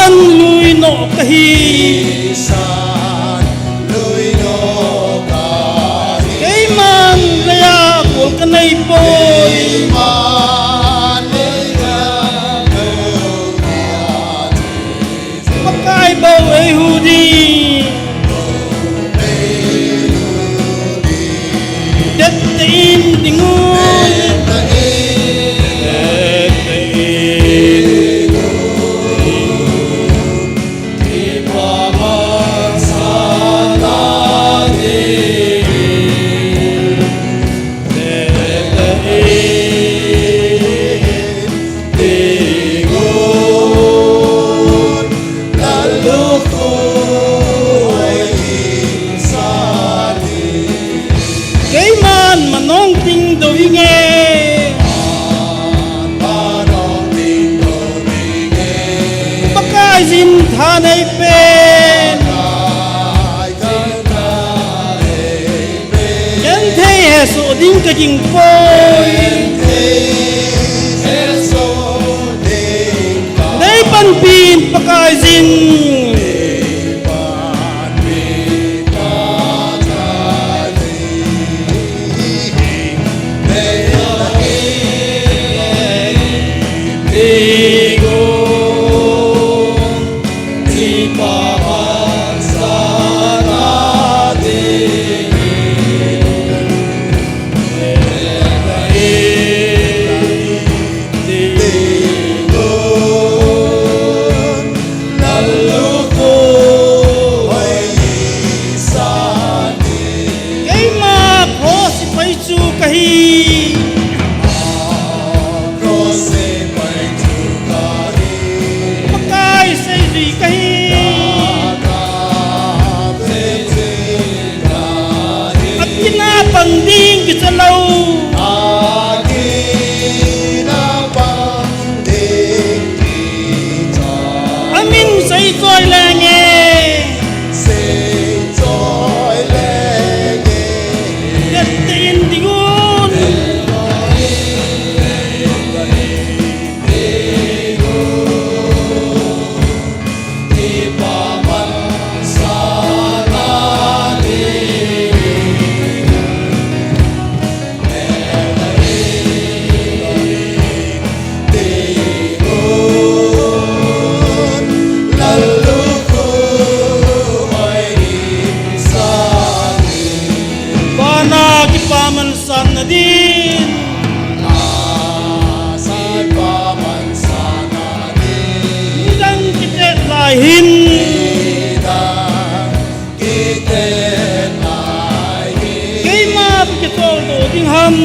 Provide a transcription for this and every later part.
san lui no kahi san lui no kahi kay man laya kul kanay boy man leya pakai bau ay hudi det in dingun manong ting do inge pakai zin thanai pen yan thei he so ding ka jing poi dei pan pin pakai zin panding kita lau amin say toy lenge detin dingun paman sana din san paman sana din dan kita lahin kita lahin kay ma kita do ding ham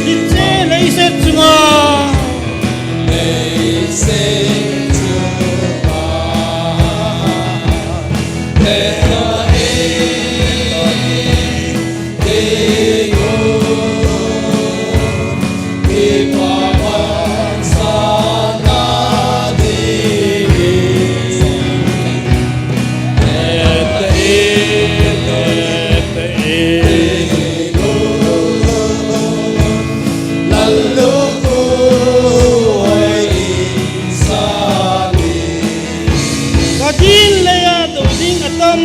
ditse leiset sunga Kadin laya do ding atam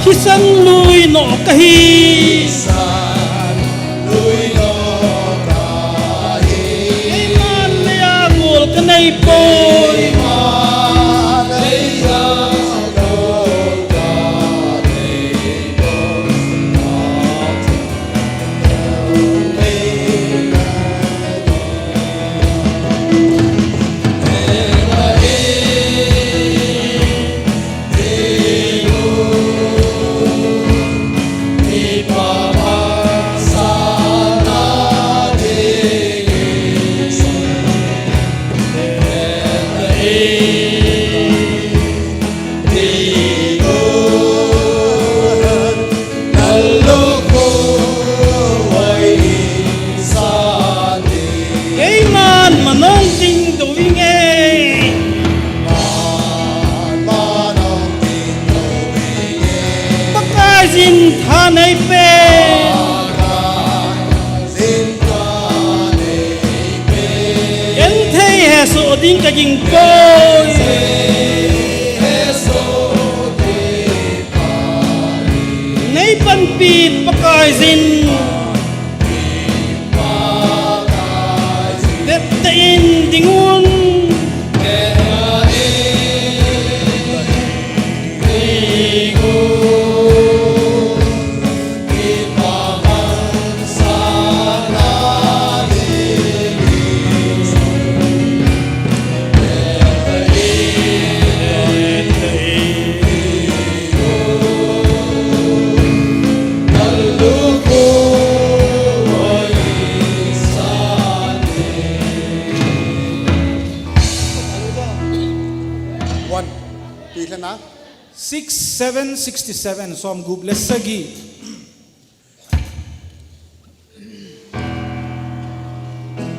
kisan lui no kahi man laya kul kanay boy Papa jin tha nei pe en thei he so ding ka jing koi nei pan pi pakai jin det te in dingun One. Pila na? 6767 som group lesagi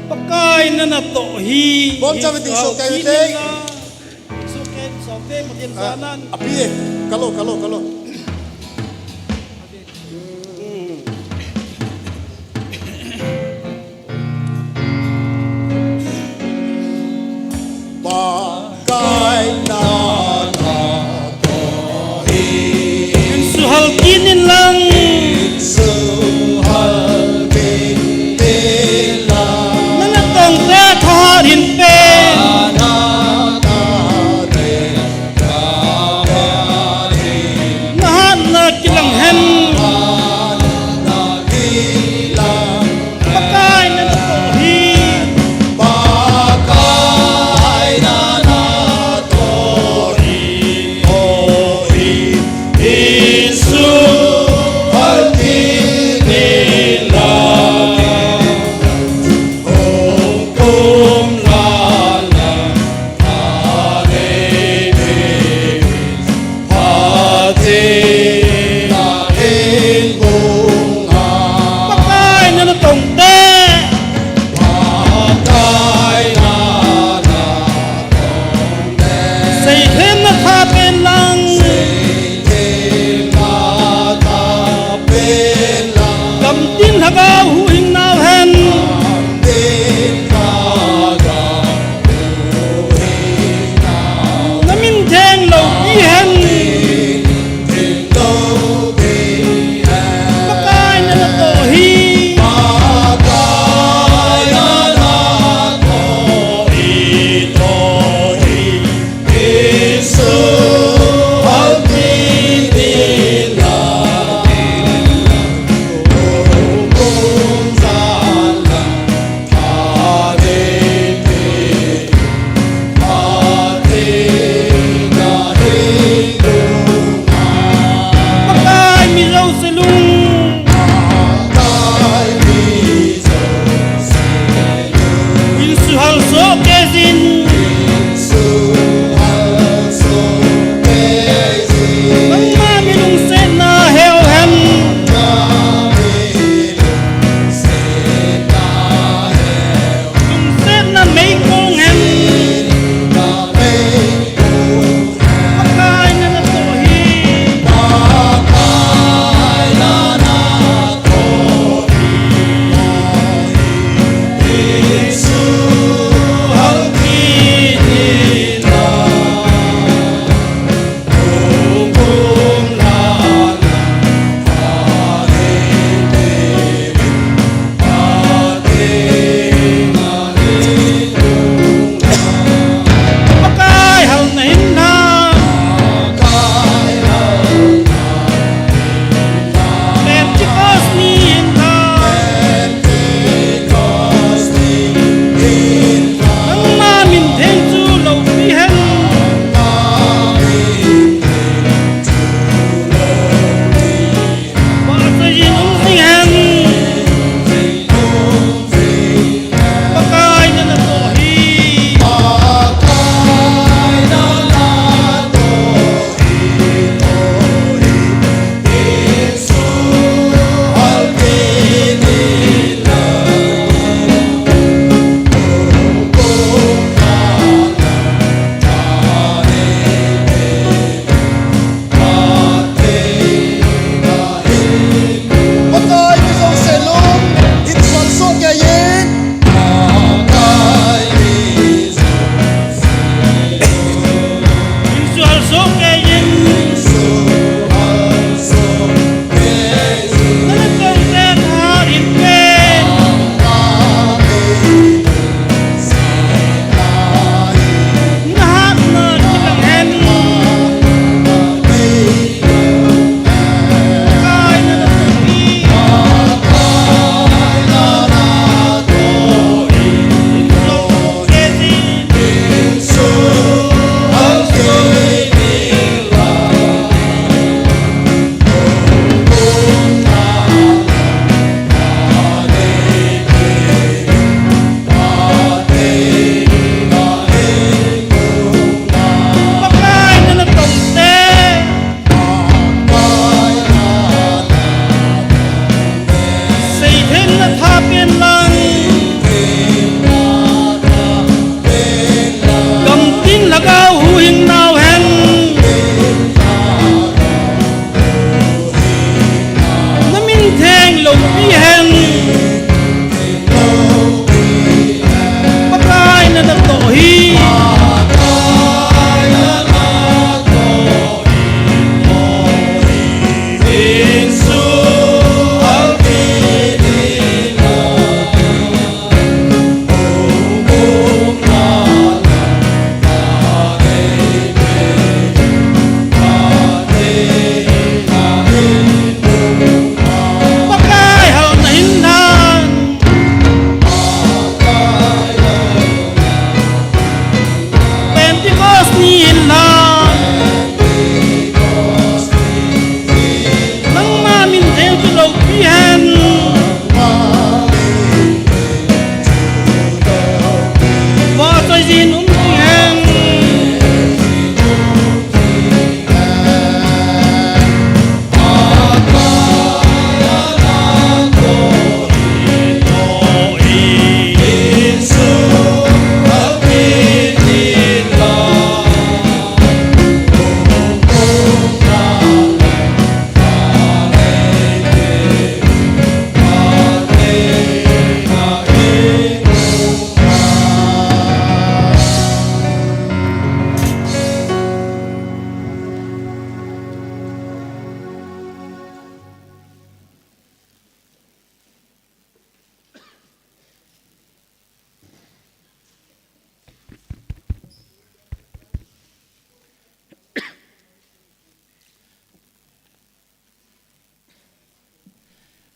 pakai na na to hi Bom sa biting so kayo, Teng. so ken so te matin sanan Api eh. Kalo. Bagay na suhal kinin lang suhal pintila nanatong te tharin pe nahan na kilang hen pakai na na to hi pakai na na tong te say thêm na tha pen lang cầm tin haga hu hing nào hen namin theng lo i hen pakai na na to hi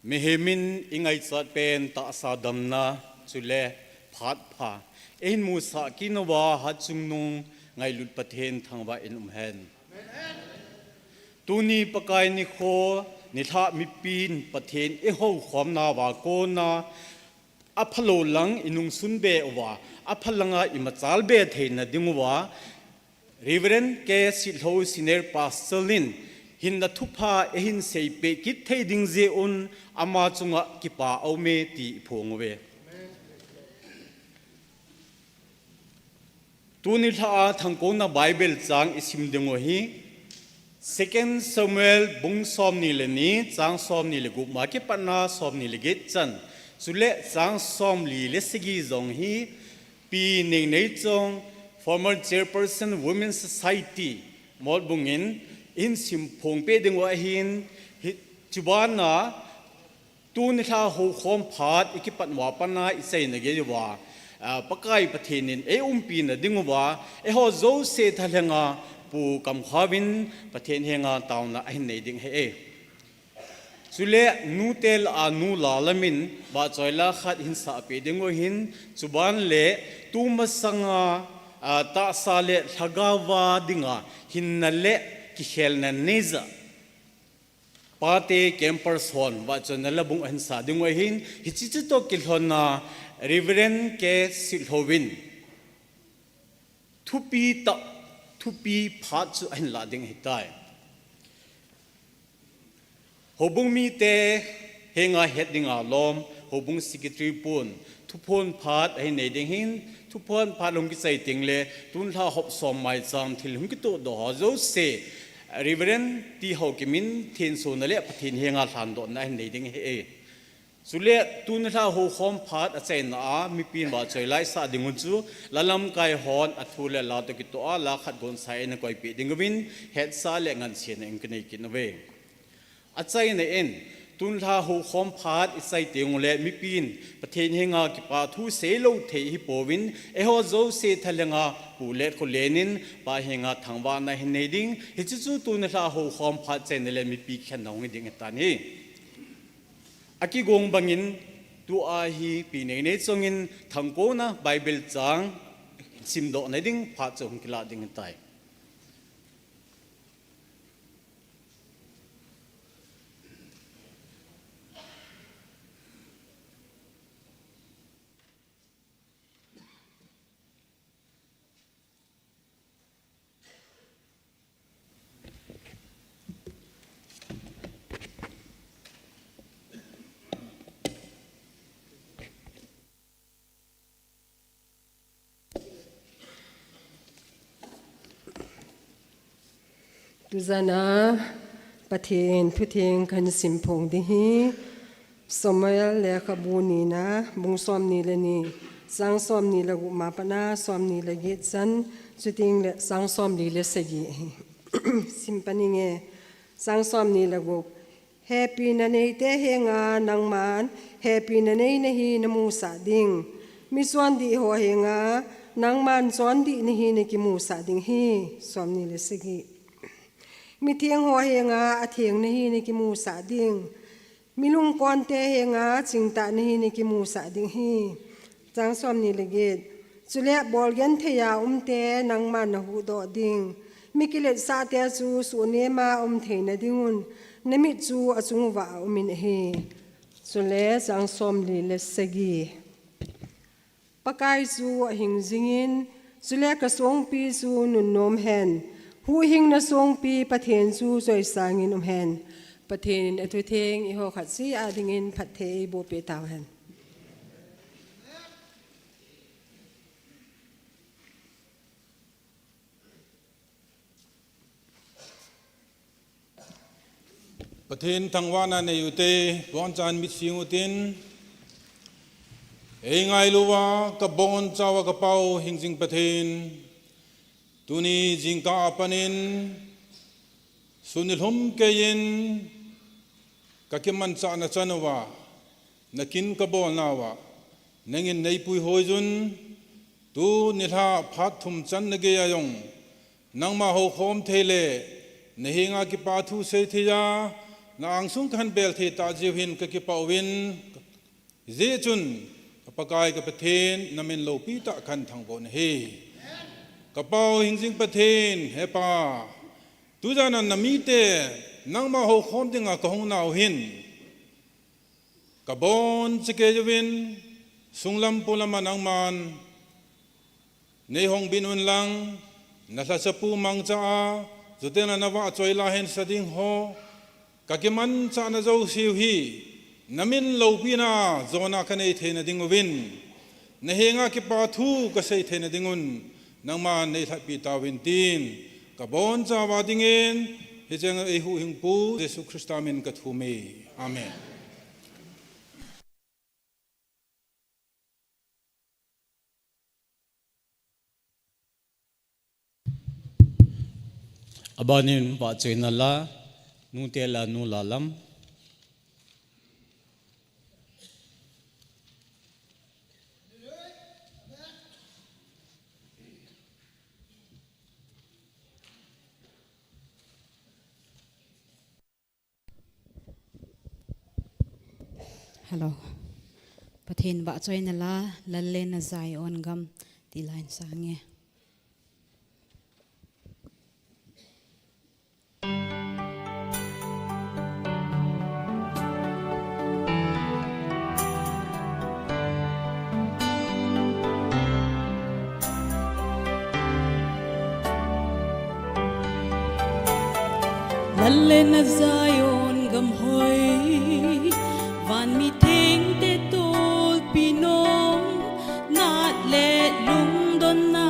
มิเฮมินอิงไอจัดเป็นตาสาดำนาจุเลพัดพาเอ็นมูสากินวาฮัดจุงนุงไงลุดประเทศทางว่าเอ็นเฮนตูนีปกายนิโคนิทามิปีนประเทศเอโฮความนาวาโกนาอพโลลังอินุงสุนเบอวาอพลังอิมาจาลเบเทนดิงวาริเวเรนเกสิโลซิเนอร์ปาสเซลินหินนัทุพาเอหินเซเปกิเทดิงเซอุนอามาจุงะกิปาเอาเมติพงเวตูนิทาทางโกนาไบเบิลจางอิสิมดิงวฮี Second Samuel บุงซอมนิเลนีจางซอมนิเลกุมาเกปนาซอมนิเลเกจันสุเลจางซอมลีเลสกีจงฮีปีหนึ่งในจง former chairperson Women's Society มอดบุงินอินสิมพงเปดิงวะหินจุบานาตูนิทาหูคอมพาดอิกิปันวาปนาอิเซนเกยวาปะกายประเทศนินปีนดิงวาฮอโซเซทะเลงาปูกำขวินประเทศเฮงาตาวนาไอเนดิงเฮสุเลนูเตลอานูลาลมินบาจอยลาขัดหินสาเปดิงวหินจุบานเลตูมัสังาตาซาเลทกาวาดิงาหินนัลเลกิเฮลนันเนซาปาเตแคมปัสฮอนบาจอยนัลบุงหินสาดิงวหินฮิจิจิโตกิลฮอนนาริเวเรนเกสิลโฮวินทุปีพัดจุอันลาดิงหิตายฮบุงมีเตเฮงาเฮดดิงอาลอมฮบุงสิกิตรีปุนทุพนพัดให้ในดิงหินทุพนพัดลงกิใจติงเลตุนท่าฮบสอมไมจามทิลหงกิโตดอฮาโซเซริเวเรนที่ฮกิมินเทนโซนเลปทินเฮงาทันดอนในในดิงเฮสุเลตุนท่าฮคอมพัดอาเซนอามีปีนบาใจไลซาดิงุจูละลำกายฮอนอัทุเลลาตกิโตอาลาขัดกอนไซนกอยปีดิงวินเฮดซาเลงันเซียนเองกันในกินเวอาใจในเอ็นตุนท่าหูคอมพาดอิไซเตียงเลมิปีนประเทศเฮงากิปาทูเซโลเทฮิโปวินฮอโซเซทะเลงาปูเลโคเลนินปาเฮงาทางวานาเฮเนดิงฮิจิจูตุนท่าหูคอมพาดเซนเลมิปีแค่นองดิงตานีอากิกงบังินตัวอาฮีปีเนเนจงินทางโกนะไบเบิลจางซิมโดในดิงพาจงกิลาดิงตายดูจานะประเทศทุเทงกันสิมพงดิฮีสมัยเลขบูนีนะบุงซ้อมนีเลนีสังซ้อมนีละกุมาปนาซ้อมนีละเกจันสุติงเลสังซ้อมนีเลสกีสิมปนิเงสังซ้อมนีละกุแฮปปี้นันเอเตเฮงานังมันแฮปปี้นันเอเนฮีนมูสาดิงมิส่วนดีหัวเฮงานังมันส่วนดีนฮีนกิมูสาดิงฮีซ้อมนีเลสกีมีเทียงหัวเฮงาอาเทียงนี่ในกิมูสาดิงมีลุงกอนเตเฮงาจิงตานี่ในกิมูสาดิงฮีจางซ้อมนี่ละเกดจุเลบอลยันเทียเตนังมันหูดอดิงมีกิเลสซาเตจูสุเนมาเทนดิงุนนมิจูอจุงวามินเฮจุเลจางซ้อมลีเลสกีปากายจูหิงจิงินจุเลกระสงปีจูนุนนมเฮนผู้หิงนาทรงปีประเทศสู้สวยสางินแหนประเทศอัตุเทงอิโฮขัดซีอาดิงินพัดเทโบเปตาวแหนประเทศทางวานาในอุเตวันจันมิสิงอุตินเองไงลูวากระบอนเจ้ากระเป๋าหิงจิงประเทศตุนีจิงกาปนินสุนิลหมเกยินกักิมันจานะจันวะนักินกระบอนนาวะนังินในปุยหอยจุนตูนิลาพัดทุมจันนเกียยงนังมาหกโคมเทเลนหิงากิปาทุเซธิยา na ang sung kan bel the ta jiwhin ka ki pawin je chun pakai ka pathen namin lo pi ta kan thang bon he ka pau hingjing pathen he pa tu jana namite nang ma ho khom dinga ka hong nau hin ka bon chike jiwin sunglam pulama nang man nei hong binun lang na sa sapu mang cha zutena nawa choi la hen sading ho kakiman cha na zo siu hi namin lo pina zona kanei thena dingwin na henga ki pa thu ka sei thena dingun nang man nei thapi ta win tin ka bon cha wa dingen he jeng e hu hing pu jesu christa min ka thu me amen abanin pa choy na la nu te la nu la lam Hello. Pathin ba choy na la lalle na zai on gam ti line sange. Lalle na zai on gam hoi van mi theng te tol pinong nat le lung don na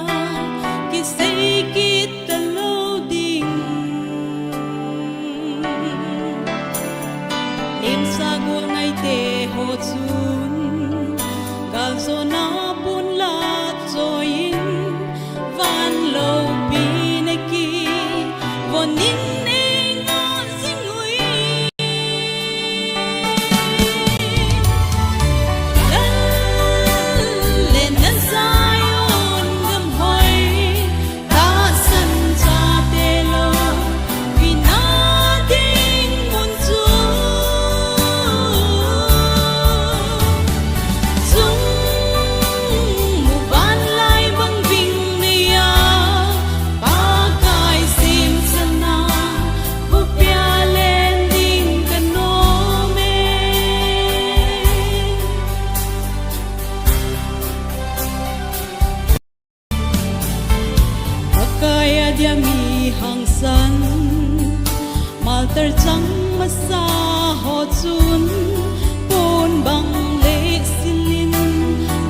ki sei ki ta lo ding lim sa gol ngai te ho chun gal zo na pun la choin van lo pi na ki vonin Malter chang masa ho chun pon bang le silin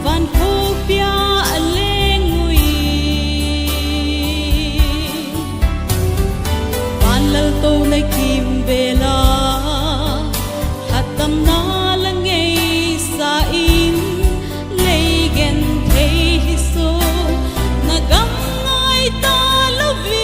van ko pia alengui van lal to lai kim bela hatam na langei sa in le gen the hi so nagam ngai ta lovi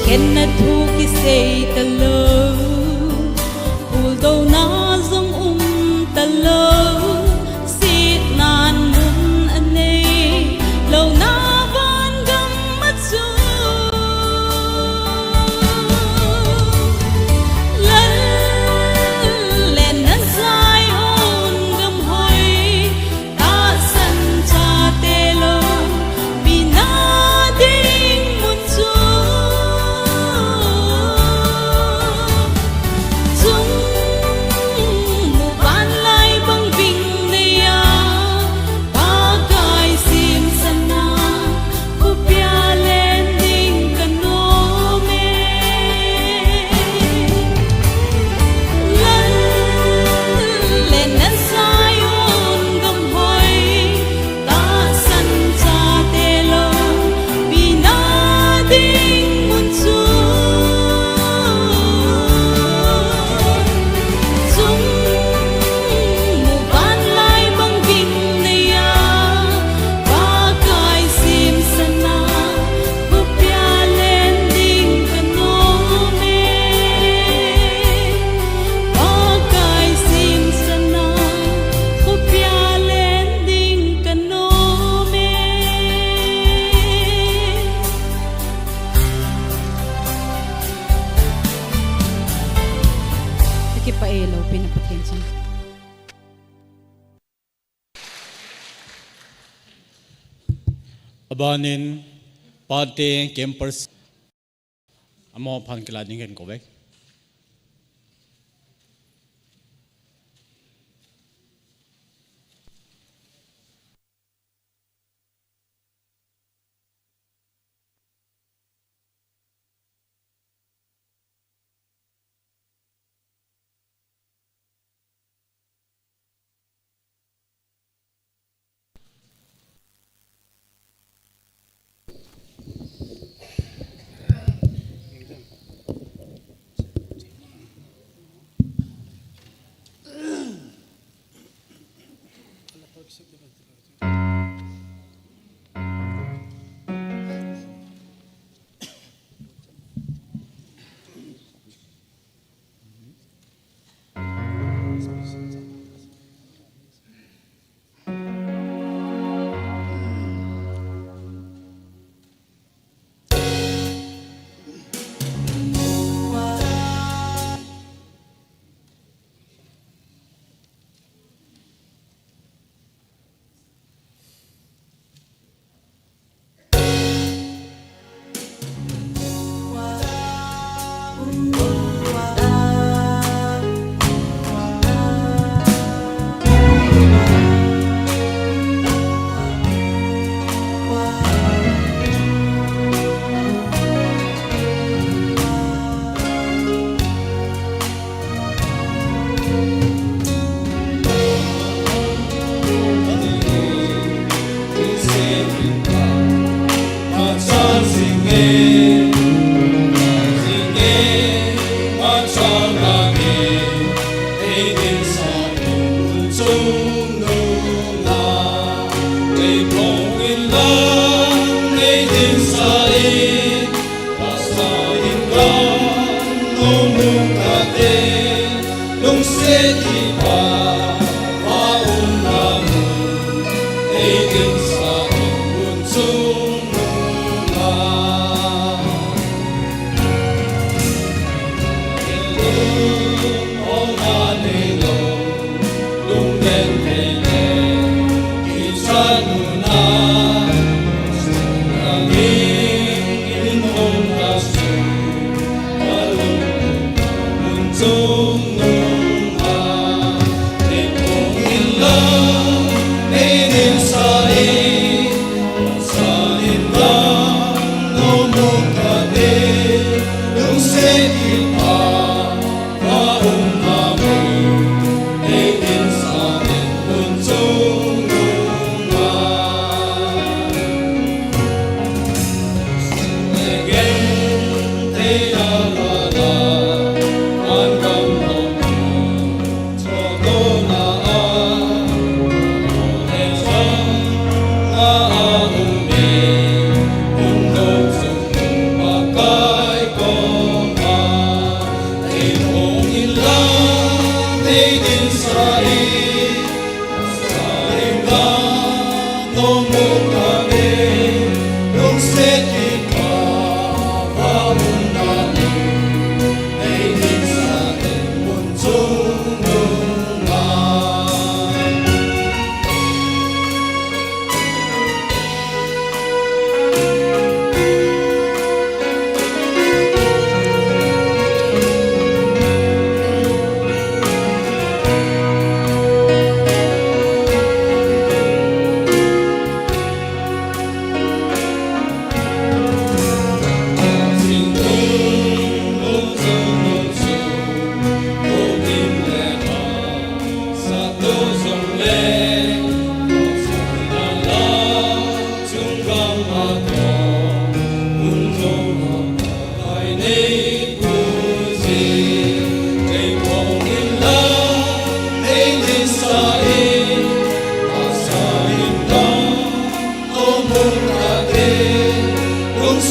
ken na thu ki sei ta lo ul do na zong ta lo sit nan mun anei lo na van gam mat su lan len na sai on gam hoi ta san cha te lo bina ding mun su chung mu ban lai bang bing ne ya ba kai sim sana ku pya len ding kan no me lan len na sai on gam hoi ta san cha te lo bina ding mun su chung mu ban lai bang bing ne ya ba kai sim sana ku pya len ding kan no me ba kai sim sana ku pya len ding kan no me Taki pa elo pinapathin sa abanin pate campers amo phan kila ningen ko bek ป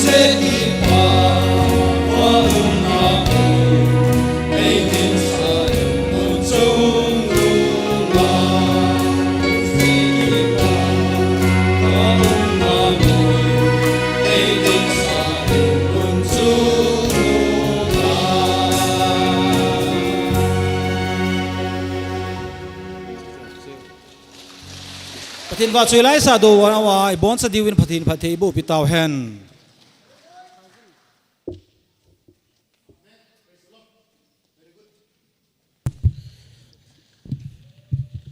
ระเทศว่าช่วยไล่ซาดูวันว่าไอ้บอนสติวินประเทศประเทศบุปิตาวแฮน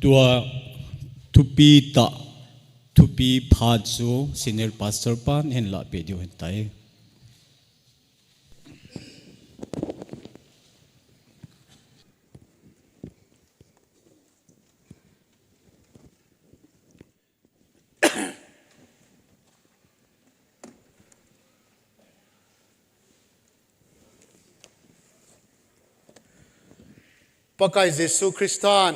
ตัวทุปีตะทุปีพาจูซีเนอร์พาสเตอร์ปานเห็นละเปียดิวเห็นไตปกายเยซูคริสต์าน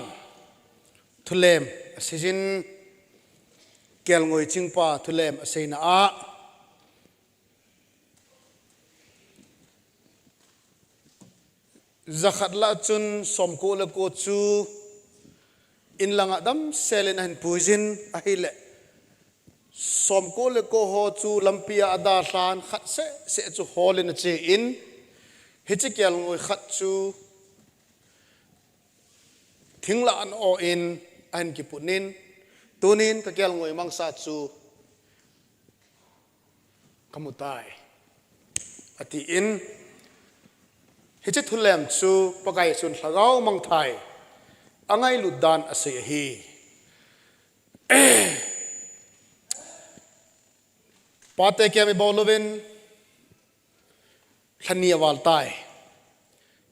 ทุเลมสิจินเกลงอยจิงปาทุเลมเสนาอาจักรละจุนสมโกเลโกจูอินลังอดัมเซเลนหันปูจินอะฮิเลสมโกเลโกโฮจูลัมปีอาดาลานขัดเสจูโฮเลนเจอินฮิจิเกลงอยขัดจูทิ้งละอันโออินอันกิปุนินตัวนินก็เกี่ยวงวยมังสาจูขมุตายอติอินฮิจิทุเลมจูปะไกสุนทะเกามังไทยอังไงลุดดานอเสียฮีปาเตเกียมิบอลวินขันนียวาลตาย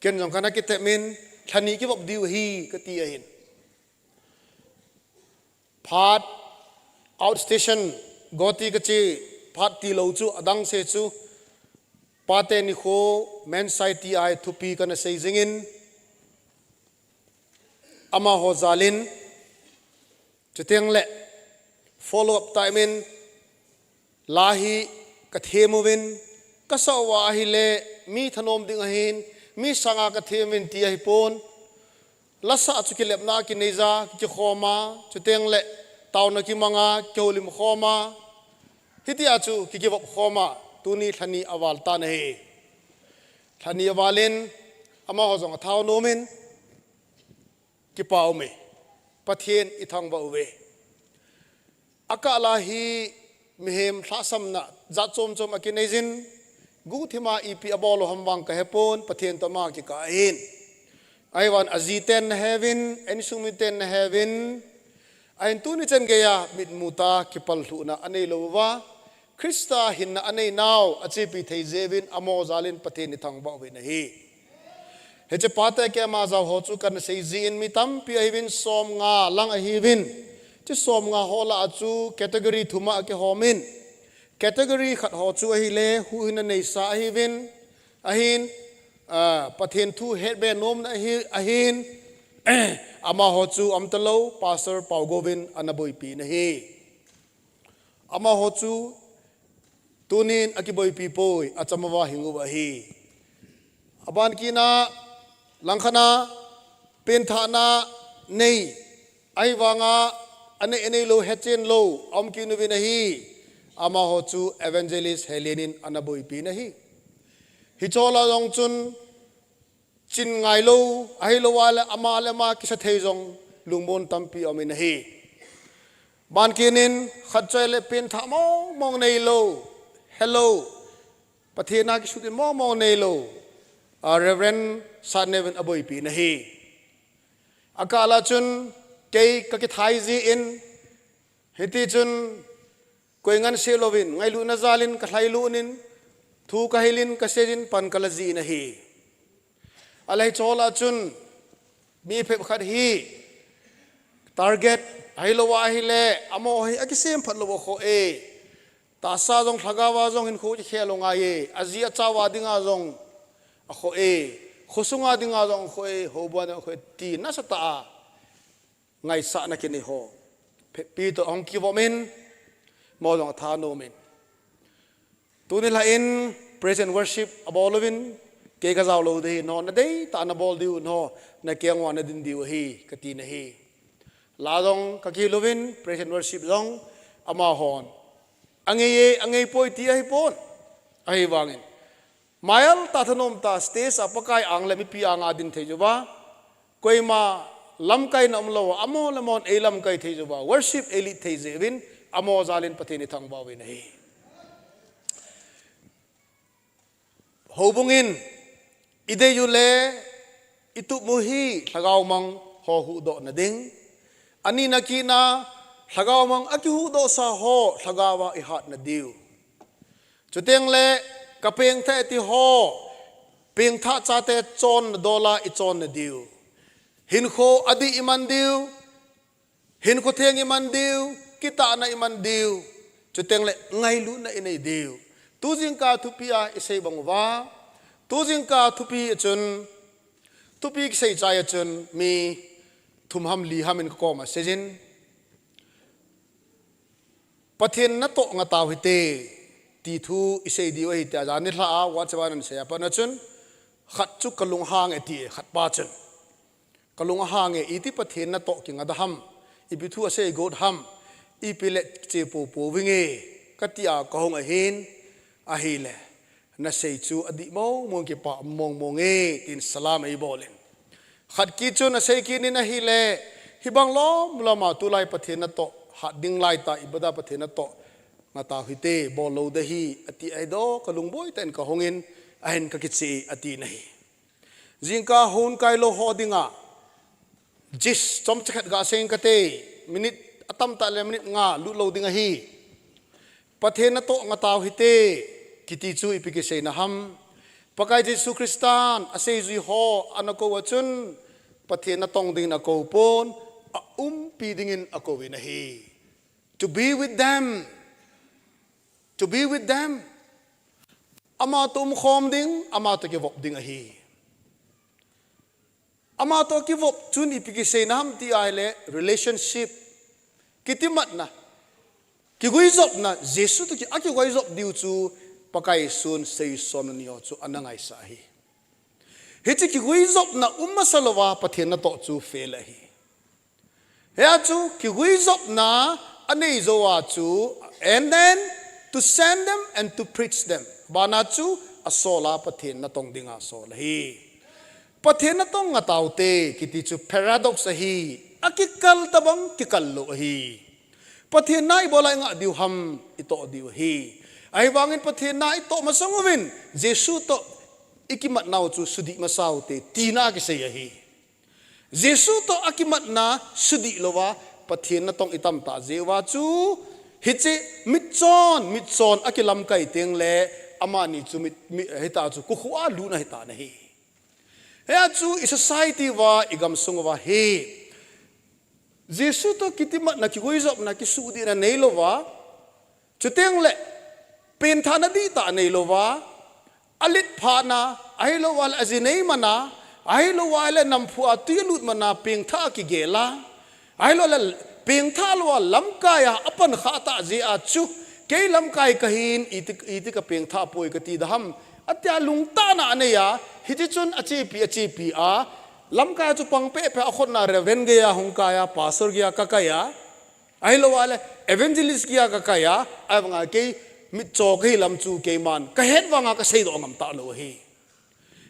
เกินจงคณะกิเตมินขันนี้ก็บอกดิวฮีก็ตีเห็นพาดเอาสเตชันกอตีก็จีพาดตีเหลาจูอดังเซจูปาเตนิโคแมนไซตีไอทุปีกันเซซิงินอามาโฮซาลินจะเตียงเละ follow up ไทมินลาฮีกัทเฮมวินก็สาวาฮิเลมีถนอมดิ่งหินมีสังกัดเทมินตีให้ปนลักษณะจุกิเลบนากินเนจากิขอมาจุดเตียงเละตาวนักิมังาเกี่ยวลิมขอมาฮิติอาจูกิกิบขอมาตุนีทันีอวาลตาเนฮีทันีอวาลินอามาฮจงท้าวโนมินกิปาวเมปะเทียนอิทังบาเวอากาลาฮีมิเฮมท้าสัมนะจัดจมอากินเนจินกูที่มาอีพีอบอลหัมวังกะเฮปอนประเทศตมากิกาอินไอวันอาจีเตนเฮวินเอ็นซูมิเตนเฮวินไอตุนิจันเกียมิดมูตากิปัลทุนะอันนี้โลวะคริสตาหินนะอันนี้นาวอาจีปีเทเจวินอโมซาลินประเทศนิทังบ่าวนะฮีเฮจะปาเตเกมาซาโฮจุกันเซจีนมิตัมปีไอวินสอมงาลังไอฮิวินที่สอมงาฮอลาจูแคตตากรีทุมาเกฮอมินcategory ขัดหอจูอหิเลหูอินในสาหิวินอหินประเทศทูเฮดเบนนมอหินอามาหอจูอัมตะโลปาสเตอร์เปาโกวินอันบุยปีนะฮีอามาหอจูตูนินอกิบุยปีโปยอาจามาวาหิงอุบะฮีอาบานกีนาลังคณาเป็นฐานะในไอวางาอันนี้โลเฮเจนโลอัมกินวินะฮีอามาโฮจูเอเวนเจลิสเฮเลนินอันบุยปีนะฮีฮิโจลาจงจุนจินไงโลไอโลวาเลอามาเลมาคิสเทจงลุงบนตัมปีอมินะฮีบานกินินขัดใจเลเป็นทามมองในโลเฮลโลประเทศนาคิสุดินมองในโลเรเวนซาเนวินอบุยปีนะฮีอากาลาจุนเกย์กักิทายจีอินฮิติจุนกวยงันเซโลวินไงลูนาซาลินกะไลลูนินทูกะฮิลินกะเซจินปันกะลาจีนะฮีอะไรโจลาจุนมีเพ็บขัดฮีทาร์เก็ตไฮโลวาฮิเลอโมฮิอากิเซมพัดโลวโคเอตาซาจงทากาวาจงหินคูจิเขลงอาเยอาเซียจาวาดิงาจงอโคเอโคสุงาดิงาจงโคเอโฮบวนโคเอตีนัสตาไงสะนักินิโฮปีโตองกิวมินมอลองทาโนมิน tu ni la in praise and worship abolovin ke ka zaw lo de no na dei ta na bol diu no na kyang wa na din diu hi ka ti na hi la dong ka ki lovin praise and worship dong ama hon angei poi ti ai pon ai wangin mayal ta thanom ta stage apakai ang le mi pi anga din thei juba koima lam kai nam lo amo lamon e lam kai thei juba worship eli thei jevin amo zalin pathini thang ba win hi hobungin ide yule itu muhi thagaw mang ho hu do na ding ani nakina thagaw mang aki hu do sa ho thagawa i hat na diu chuteng le kapeng the ti ho peng tha cha te chon dola i chon na diu hin kho adi iman diu hin ko theng iman diu kita na iman diu chuteng le ngai lu na inei diu tu jing ka thu pia isei bangwa tu jing ka thu pi chun tu pi sei chai chun mi thum ham li ham in ko ma sejin pathen na to nga taw hite ti thu isei di oi ta jan ni hla a wa chawan an se pa na chun khat chu kalung hang e ti khat pa chun kalung hang e iti pathen na to ki nga da ham ibi thu ase god ham i pile che po po winge katia ka hong a hin a hile na sei chu adi mo mong ki pa mong e tin salam ei bolen khat ki chu na sei ki ni na hile hibang lo mulama tulai pathen na to ha ding lai ta ibada pathen na to nga ta hite bol lo de hi ati ai do kalung boy ten ka hongin ahin ka kitsi ati nahi jingka hun kai lo hodinga jis chom chakhat ga seng kate minute atam ta le minute nga lu lo dinga hi pathen na to nga taw hite kiti chu ipike sei na ham pakai jesu kristan ase ji ho anako wachun pathen na tong ding na ko pon pi dingin ako wi na hi to be with them ama tum khom ding ama to ke vop ding a hi ama to ki vop chun ipike sei na ham ti ai le relationship kitimat na ki goi zop na jesu to ki aki goi zop diu chu pakai sun sei son ni o chu anangai sa hi hechi ki goi zop na umma salwa pathen na to chu fel hi he chu ki goi zop na anei zo wa chu and then to send them and to preach them bana chu asola pathen na tong dinga sol hi pathen na tong nga taute kiti chu paradox hi akikal tabang kikal lo hi pathen nai bolai nga diu ham ito diu hi ai wangin pathen nai to masangwin jesu to ikimat naw chu sudi masaw te tina ki sei hi jesu to akimat na sudi lowa pathen na tong itam ta jewa chu hiche mitchon akilam kai teng le amani chu mit hita chu ku khwa lu na hita na hi he chu i society wa igam sung wa he jesu to kitimat na ki goizop na ki sudi na neilowa chuteng le pen thana di ta neilowa alit phana ailo wal azinei mana ailo wala nampu atulut mana peng tha ki gela ailo la peng tha lo lamkaya apan khata je a chu ke lamkai kahin iti ka peng tha poi ka ti daham atya lungta na aneya hijichun achi pi a lamkaya chu pangpe pe akhon na reven ge ya hungkaya pastor ge kakaya ailo wala evangelist ge kakaya avanga ke mit chok hi lam chu ke man ka het wanga ka sei do ngam ta lo hi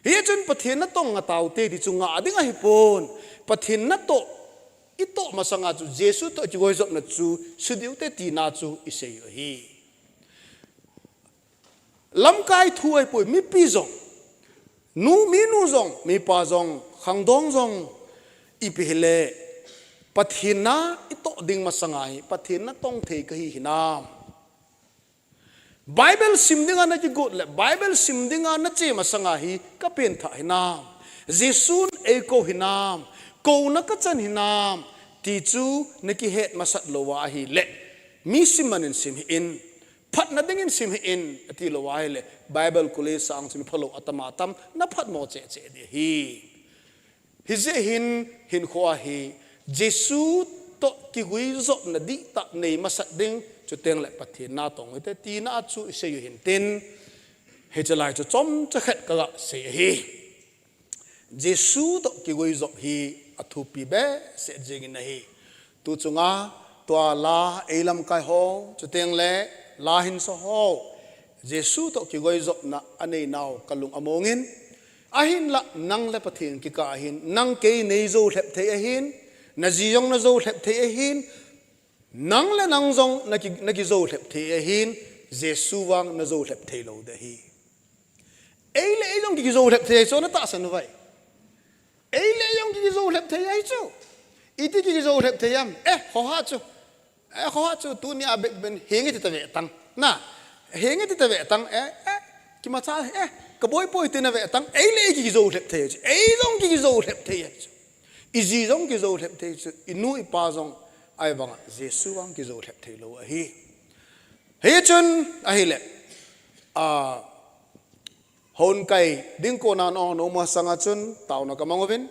hi chun pathen na tong nga taw te di chu nga adinga hi pon pathen na to ito masanga chu jesu to chigoi zop na chu sudiu te ti na chu isei hi lam kai thu ai poi mi pi zong nu mi nu zong mi pa zong khang dong zong ipile pathen na ito ding masanga hi pathen na tong the ka hi hinam Bible simdinga na ki good le Bible simdinga na che masanga hi ka pen tha hinam jesun e ko hinam ko na ka chan hinam ti chu na ki het masat lowa hi le mi simanin sim in phat na dingin sim in ati lowa hi le Bible kule sang sim phalo atama tam na phat mo che de hi je hin khwa hi jesu to ki gui zo na di ta nei masat ding จุดเตียงแหละปฏินาตรงแต่ตีนาจูเสียอยู่เห็นเต้นเฮจะลายจะจอมจะเข็ดก็เสียเฮเยซูตกิโกยจบเฮอทุปีเบเสียจริงนะเฮตัวจงอาตัวลาเอลัมกายโฮจุดเตียงแหละลาหินโซโฮเยซูตกิโกยจบนะอันนี้นาวกลุงอมงินอาหินละนังเล็บทิ้งกิกาหินนังเกยเนโซเล็บเทอหินนาจียงนาโซเล็บเทอหินนังและนังจงนักโซเล็บเทอหินเยซูวังนาโซเล็บเทโลเดฮีเอเลยงกิโซเล็บเทโซนัตตาสนุไว้เอเลยงกิโซเล็บเทไอจูอีที่กิโซเล็บเทยมขอฮาจูตัวนี้อาเบเป็นเฮงที่ตะเวตังน่ะเฮงที่ตะเวตังกิมาซากระบอยปอยตินะเวตังเลยกิโซเล็บเทยจงกิโซเล็บเทยจูอีจีจงกิโซเล็บเทยจูอินูอีปาจงไอ้บังเยซูวังกิโซเล็บเทโลเฮจนไอ้เล่ฮอนไกดิ้งโกนานอโนมาสังจนตาวนักมังวิน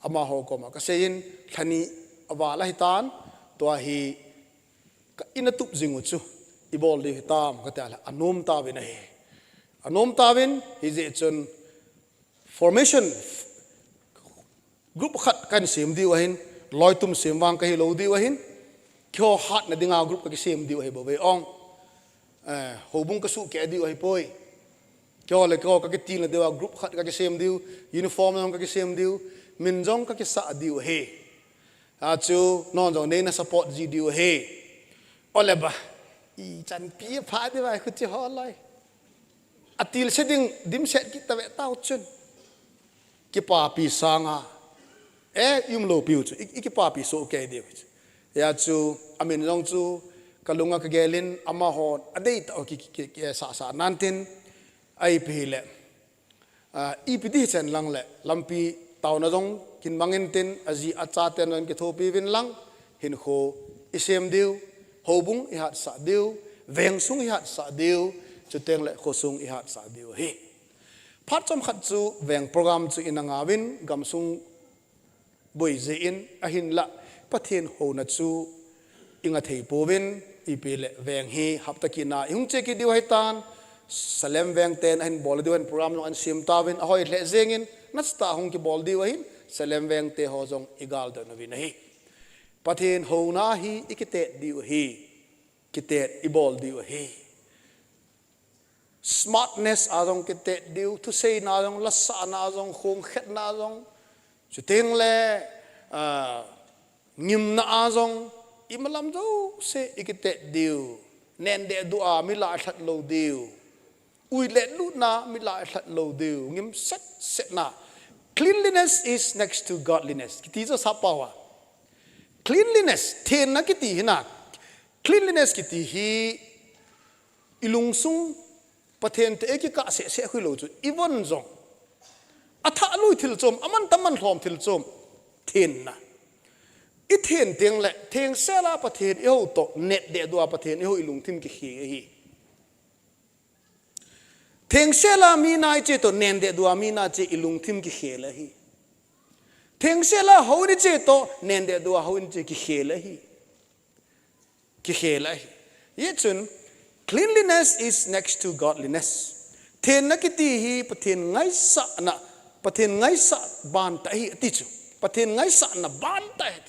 อามาฮอกมาก็เสียนทันีอวาลาฮิตานตัวฮีก็อินตุบจิงอุจูอีบอลดีฮิตามก็แต่ละอนุมตาวินเฮอนุมตาวินฮิเจจน formation group ขัดกันเสียมดีวะหินลอยตุ่มเสียมวางก็ฮิโลดีวะหินเขียวหัดนะดิ้งเอา group ก็เสียมดีวะฮิบ่เวอองหูบุ้งก็สู้แกดีวะฮิปอยเกี่ยวเลยก็ก็ตีนเลยเดียวกรุ๊ปขัดก็เสียมดิวยูนิฟอร์มน้องก็เสียมดิวมินจงก็สะดิวเฮอาจูน้องจงเนี่ยนะ support จีดิวเฮโอเลบะอีจันปีพาดีไว้คุณจะฮอลเลยอติลเสดิงดิมเสดกิตะเวต้าจุนกิปาปีสังอายุมโลปิวจูอีกิปาปีโซเกเดียวอยาจูอามินจงจูกลุงก็เกลินอามาฮอดอดีตโอกิสานันตินไอพีเล่อีพีที่เช่นลังเล่ลำปีตาวนาจงกินบังเงินตินอาจีอาจารย์เต็นวันกิโทปีวินลังหินโคอิเซมดิวโฮบุงอิหัดสะดิวเวงซุงอิหัดสะดิวจุดเต็งเล่โคซุงอิหัดสะดิวเฮพัดจอมขัดจูเวงโปรแกรมจูอินังอาวินกำซุงบุยเจียนอหินละปะเทียนโฮนัดจูอิงาเทยปูวินอีพีเล่เวงเฮฮับตะกินาอิงเจกิดิวให้ตานสเลมแวงเตนอันบอลดิวันโปรแกรมน้องอันซิมตาวินahoyเลเซงินนัสตาหงกิบอลดิวันสเลมแวงเตฮอจงอีกาลเดนวินฮีปะเทนโฮนาฮีอิกิเตดิวฮีกิเตอีบอลดิวฮี smartness อาจงกิเตดิวทุเซนาจงลัสซานาจงคงเข็ดนาจงจุดเต็งเล่งิมนาจงอิมลัมจูเซอิกิเตดิวเนนเดดูอามิลาชัดโลดิวอุยเล็ดลูนามิลาชัดโลดิวงิมเซตนา cleanliness is next to godliness กิติจะสับปะวะ cleanliness เทนนักกิติหินะ cleanliness กิติฮีอิลุงซุงประเทศเตะกิกะเสคุยโลจูอีวันจงอัฐาลุยทิลจมอามันตมันหอมทิลจมเทนนะอีเทนเตียงแหละเทงเซลาประเทศเอวโตเน็ตเดดัวประเทศเอวอิลุงทิมกิเฮีเทงเซลามีนายเจโตเนนเดดัวมีนาเจอิลุงทิมกิเฮละฮีเทงเซลาฮาวนิเจโตเนนเดดัวฮาวนิเจกิเฮละฮีกิเฮละฮียี่จุน cleanliness is next to godliness เทนนักตีฮีประเทศไงสะนะประเทศไงสะบานตะฮีติจูประเทศไงสะนะบานตะฮี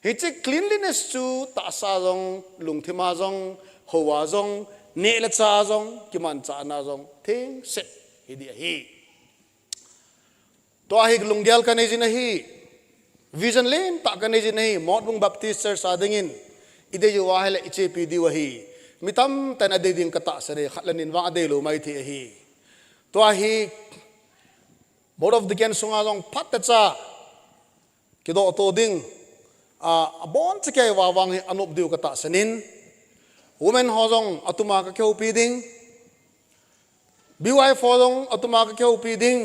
เฮจิ cleanliness จูตาซาจงลุงทิมาจงหัวจงเนลซาจงกิมันซานาจงเทงเสฮิดีฮีตัวฮิกลุงเดียลกันเอจินะฮีวิจันเลนตากันเอจินะฮีมอดบุงบัพติสเซอร์ซาดิงินอิเดยูวาเฮลอิเจปีดีวะฮีมิตัมแต่นาเดดิงกตาเสเรขัดเลนินวางอเดลูไม่ทีฮีตัวฮีบอดอฟดิเกนสุงอาจงพัดเตจ้ากิโดโตดิงบอนจะแกว่าวางอนุบดิวกตาเสนินwomen ฮอจงอัตุมาก็เกี่ยวปีดิงBY ฟอจงอัตุมาก็เกี่ยวปีดิง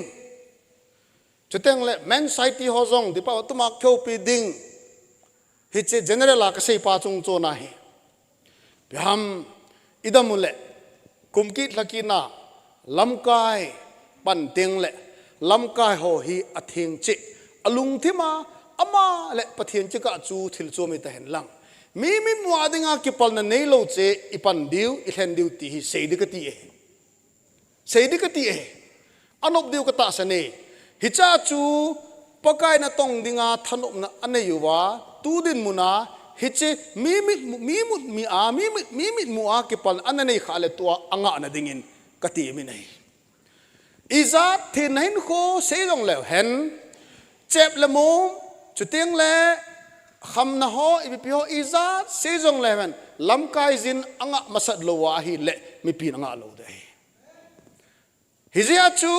จุดเต็งเล่ men society ฮอจงดิป้าอัตุมาเกี่ยวปีดิงฮิตเจ general ละก็ใช้ปาจงโจนาฮีพิหามอิดามุเล่คุมกิดลักินาลำกายปันเต็งเล่ลำกายโหฮีอธิงจิอลุงที่มาอามาเล่ปะเทียนจิกะจูทิลโจมิตะเห็นลัง mi mua dinga kipal na nei lo che ipan diu ihen diu ti hi sei di ka ti e sei di ka ti e anop diu ka ta sa ne hi cha chu pakai na tong dinga thanop na ane yuwa tu din muna hi che mi mua kipal anane khale tua anga na dingin ka ti mi nei iza thin hin ko sei jong le hen chep le mo chu tiang le kham na ho ipi ho iza sei jong le man lam kai zin anga masat lo wa hi le mi pi anga lo de hi zia chu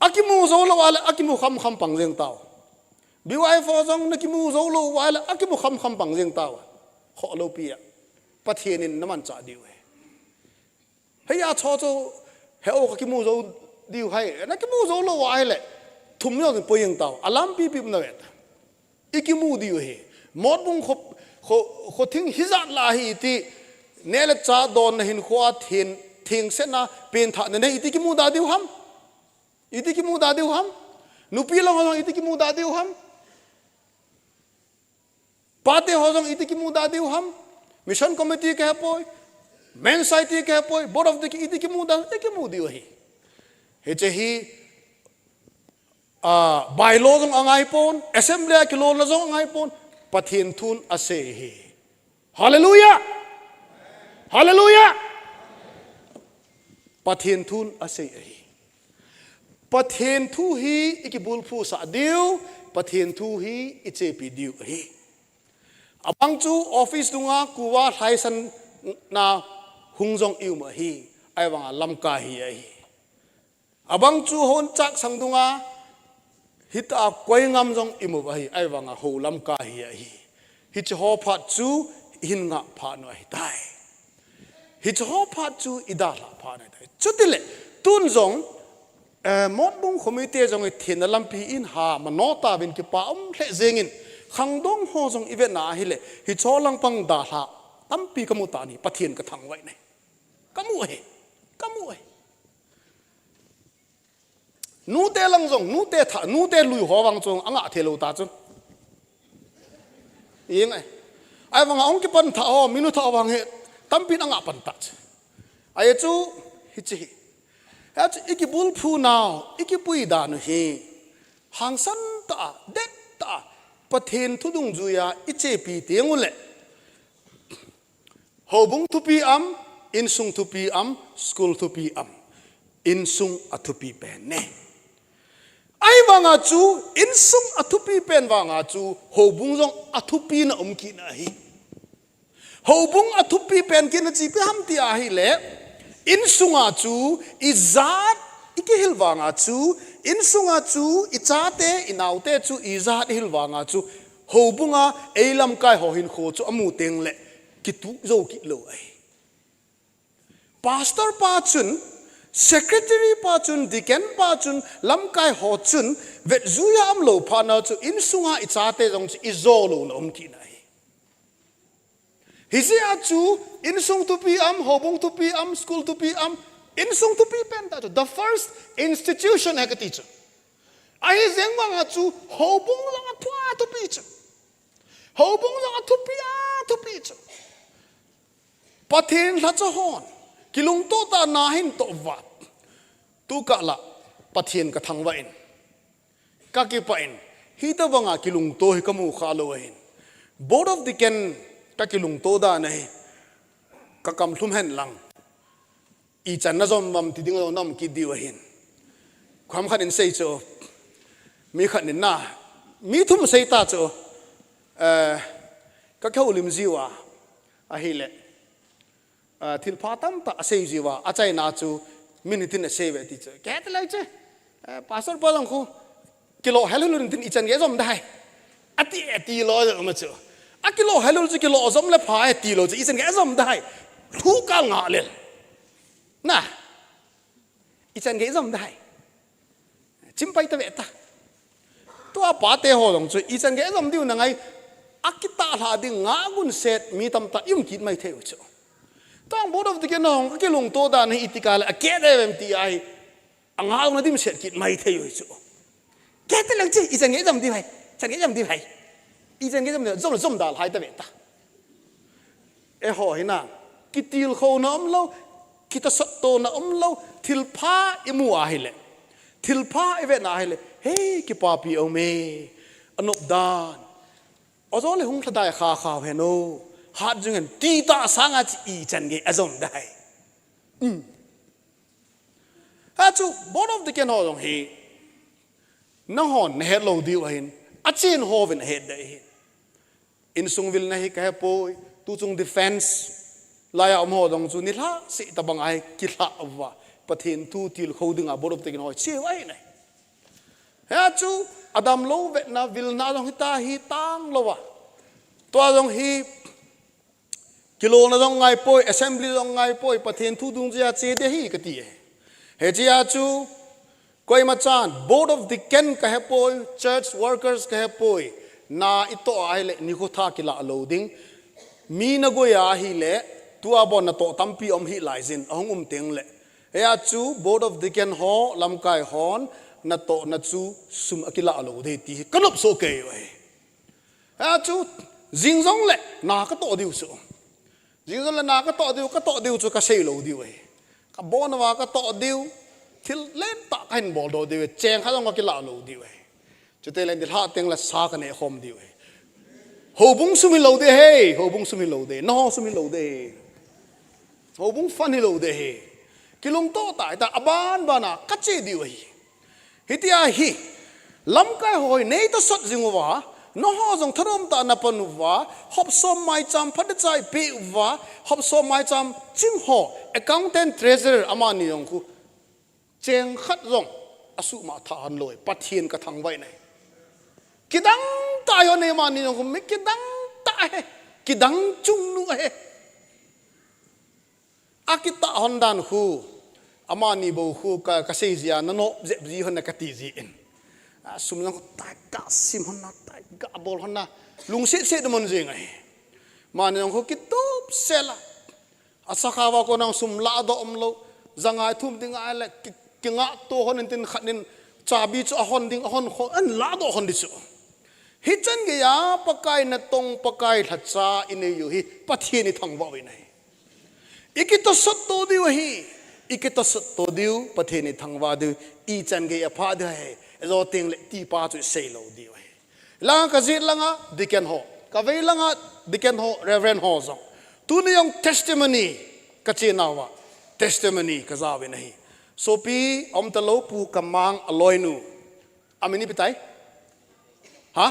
akimu zo lo wala akimu kham pang jeng tao biwai fo jong na kimu zo lo wala akimu kham pang jeng tao kho lo pi ya pathienin naman cha diu he heya cho cho he o kimu zo diu hai na kimu zo lo wa le thum yo po jeng tao alam pi na wet ikimu diu he mod bung kho thing hizat la hi ti nele cha don hin khwa thin thing se na pen tha ne iti kimu da diu ham iti kimu da diu ham nupi long hong iti kimu da diu ham pate hong iti kimu da diu ham mission committee ke poi men society ke poi board of the iti kimu da diu hi he che hi by law jong angai pon assembly ki law na jong angai pon pathin thun ase hi hallelujah hallelujah pathin thun ase hi pathin thu hi ikibul phu sa diu pathin thu hi iche pi diu hi abang chu office dunga kuwa thaisan na hungjong iu ma hi ai wanga lam ka hi ai abang chu hon chak sang dunga hita koi ngam jong imu ba hi ai wanga ho lam ka hi ai hi che ho phat chu hin nga pha no ai dai hi che ho phat chu idala pha na dai chutile tun jong mon bung committee jong thin lam pi in ha manota bin ki pa hle zengin khang dong ho jong ive na hi le hi cholang pang da ha tampi kamu ta ni pathian ka thang wai nei kamu he nu te lang jong nu te lui ho wang jong anga thelo ta chun yeng ai wang ong ki pan tha ho minu tha wang he tampin anga pan ta ai chu hi chi at ikibul phu now ikipui da nu hi hang san ta det ta pathen thudung juya iche pi tengule hobung thu pi am in sung thu pi am school thu pi am in sung athu pi pen ne ai wanga chu in sung athu pi pen wanga chu hobung jong athu pi na ki na hi hobung athu pi pen ki na chi pe ham ti a hi le in sunga chu izat ikihil wanga chu in sunga chu ichate inaute chu izat hil wanga chu hobunga eilam kai ho hin kho chu amu teng le kitu zo ki lo ai pastor pa chun secretary pa chun deacon pa chun lam kai ho chun vet zuya am lo pa na chu in sunga ichate jong chu izolo lom ki nai hisi achu in sung to pi am hobung to pi am school to pi am in sung to pi pen ta the first institution ha ka teacher ai zeng wang achu hobung lang athwa to pi chu hobung lang athu pi a to pi chu pathin la cha hon kilung to ta na hin to wat tu ka la pathin ka thang wa in ka ki pa in hi ta wanga kilung to hi kamu kha lo hin board of the ken ka kilung to da nei ka kam thum hen lang i chan na zom mam ti ding lo nam ki diwa hin kham khan in sei cho mi khan in na mi thum sei ta cho ka khau lim jiwa a hi le thil pha tam ta sei jiwa a chai na chu minute in sei ve ti cho ke ta lai che pastor pa long khu kilo helulun tin i chan ge zom dai ati lo ma chu a kilo helul chu kilo zom le pha ti lo chu i chan ge zom dai thu ka nga le na i chan ge zom dai chim pai ta ve ta to a pa te ho long chu i chan ge zom diu na ngai akita la ding nga gun set mi tam ta yum kit mai theu chu tang board of the kenong ka kilung to da ni itikal a ke de mem ti ai anga na dim set kit mai theu chu ke te lang chi i chan ge zom di hai chan ge zom di hai i chan ge zom da lai ta ve ta ho hina kitil kho na lo kita satto na lo thilpha imu a hile thilpha eve na hile hey ki papi o me anop dan ozole hung thadai kha kha he no hat jungen ti ta sanga chi I chan ge azom dai ha chu board of the ken ho dong he na hon he lo diu hin a chin ho ven he dai in sungvil na hi ka poi tu chung defense laya am ho dong chu ni la si tabang ai ki la wa pathin tu til khoding a board of the ken ho che wai nai ha chu adam lo ve na vil na dong ta hi tang lo wa to dong hi kilo na dong ngai poi assembly dong ngai poi pathin thu dung ja che de hi ka ti he chia chu koi ma chan board of the ken ka he poi church workers ka he poi na ito ai le ni ko tha ki la loading mi na go ya hi le tua bon na to tampi om hi lai zin ahong teng le he chu board of the ken ho lam kai hon na to na chu sum akila lo de ti kanop so ke wai ha chu jing jong le na ka to diu su jing jong le na ka to diu chu ka sei lo diu wai ka bon wa ka to diu thil len ta kan bol do diu cheng kha dong ka la lo diu wai chu te len dil ha teng la sa ka ne khom diu wai ho bung sumi lo de he ho bung sumi lo de no sumi lo de ho bung fan lo de he kilung to ta ta aban bana ka che diu wai hitia hi lam kai hoi nei to sot jingwa no ho jong tharom ta na panuwa hop som mai cham phat chai pe wa hop som mai cham chim ho accountant treasurer amani yong ku cheng khat jong asu ma tha han loi pathian ka thang vai nai kidang ta yo ne mani yong ku me kidang ta he kidang chung nu he akita hondan hu amani bo hu ka sei zia na no je ji hon na ka ti ji in sum lang ta ka sim hon na ta ga bol hon na lung se de mon jing ai man yang ko kitop sela asaka wa ko nang sum la do om lo zangai thum ding ai la ki nga to hon tin khanin chabi chu hon ding hon kho an la do hon di chu hi chan ge ya pakai na tong pakai thacha ine yu hi pathi ni thang wa wi nai ikito sot to di wa hi ikito sot to diu pathi ni thang wa du I chan ge ya pha de hai zo ting le ti pa chu sei lo di wa lang ka zit langa diken ho ka ve langa diken ho reverend ho zo tu ni yong testimony ka che na wa testimony ka za we nahi so pi om ta lo pu kamang aloi nu amini pitai ha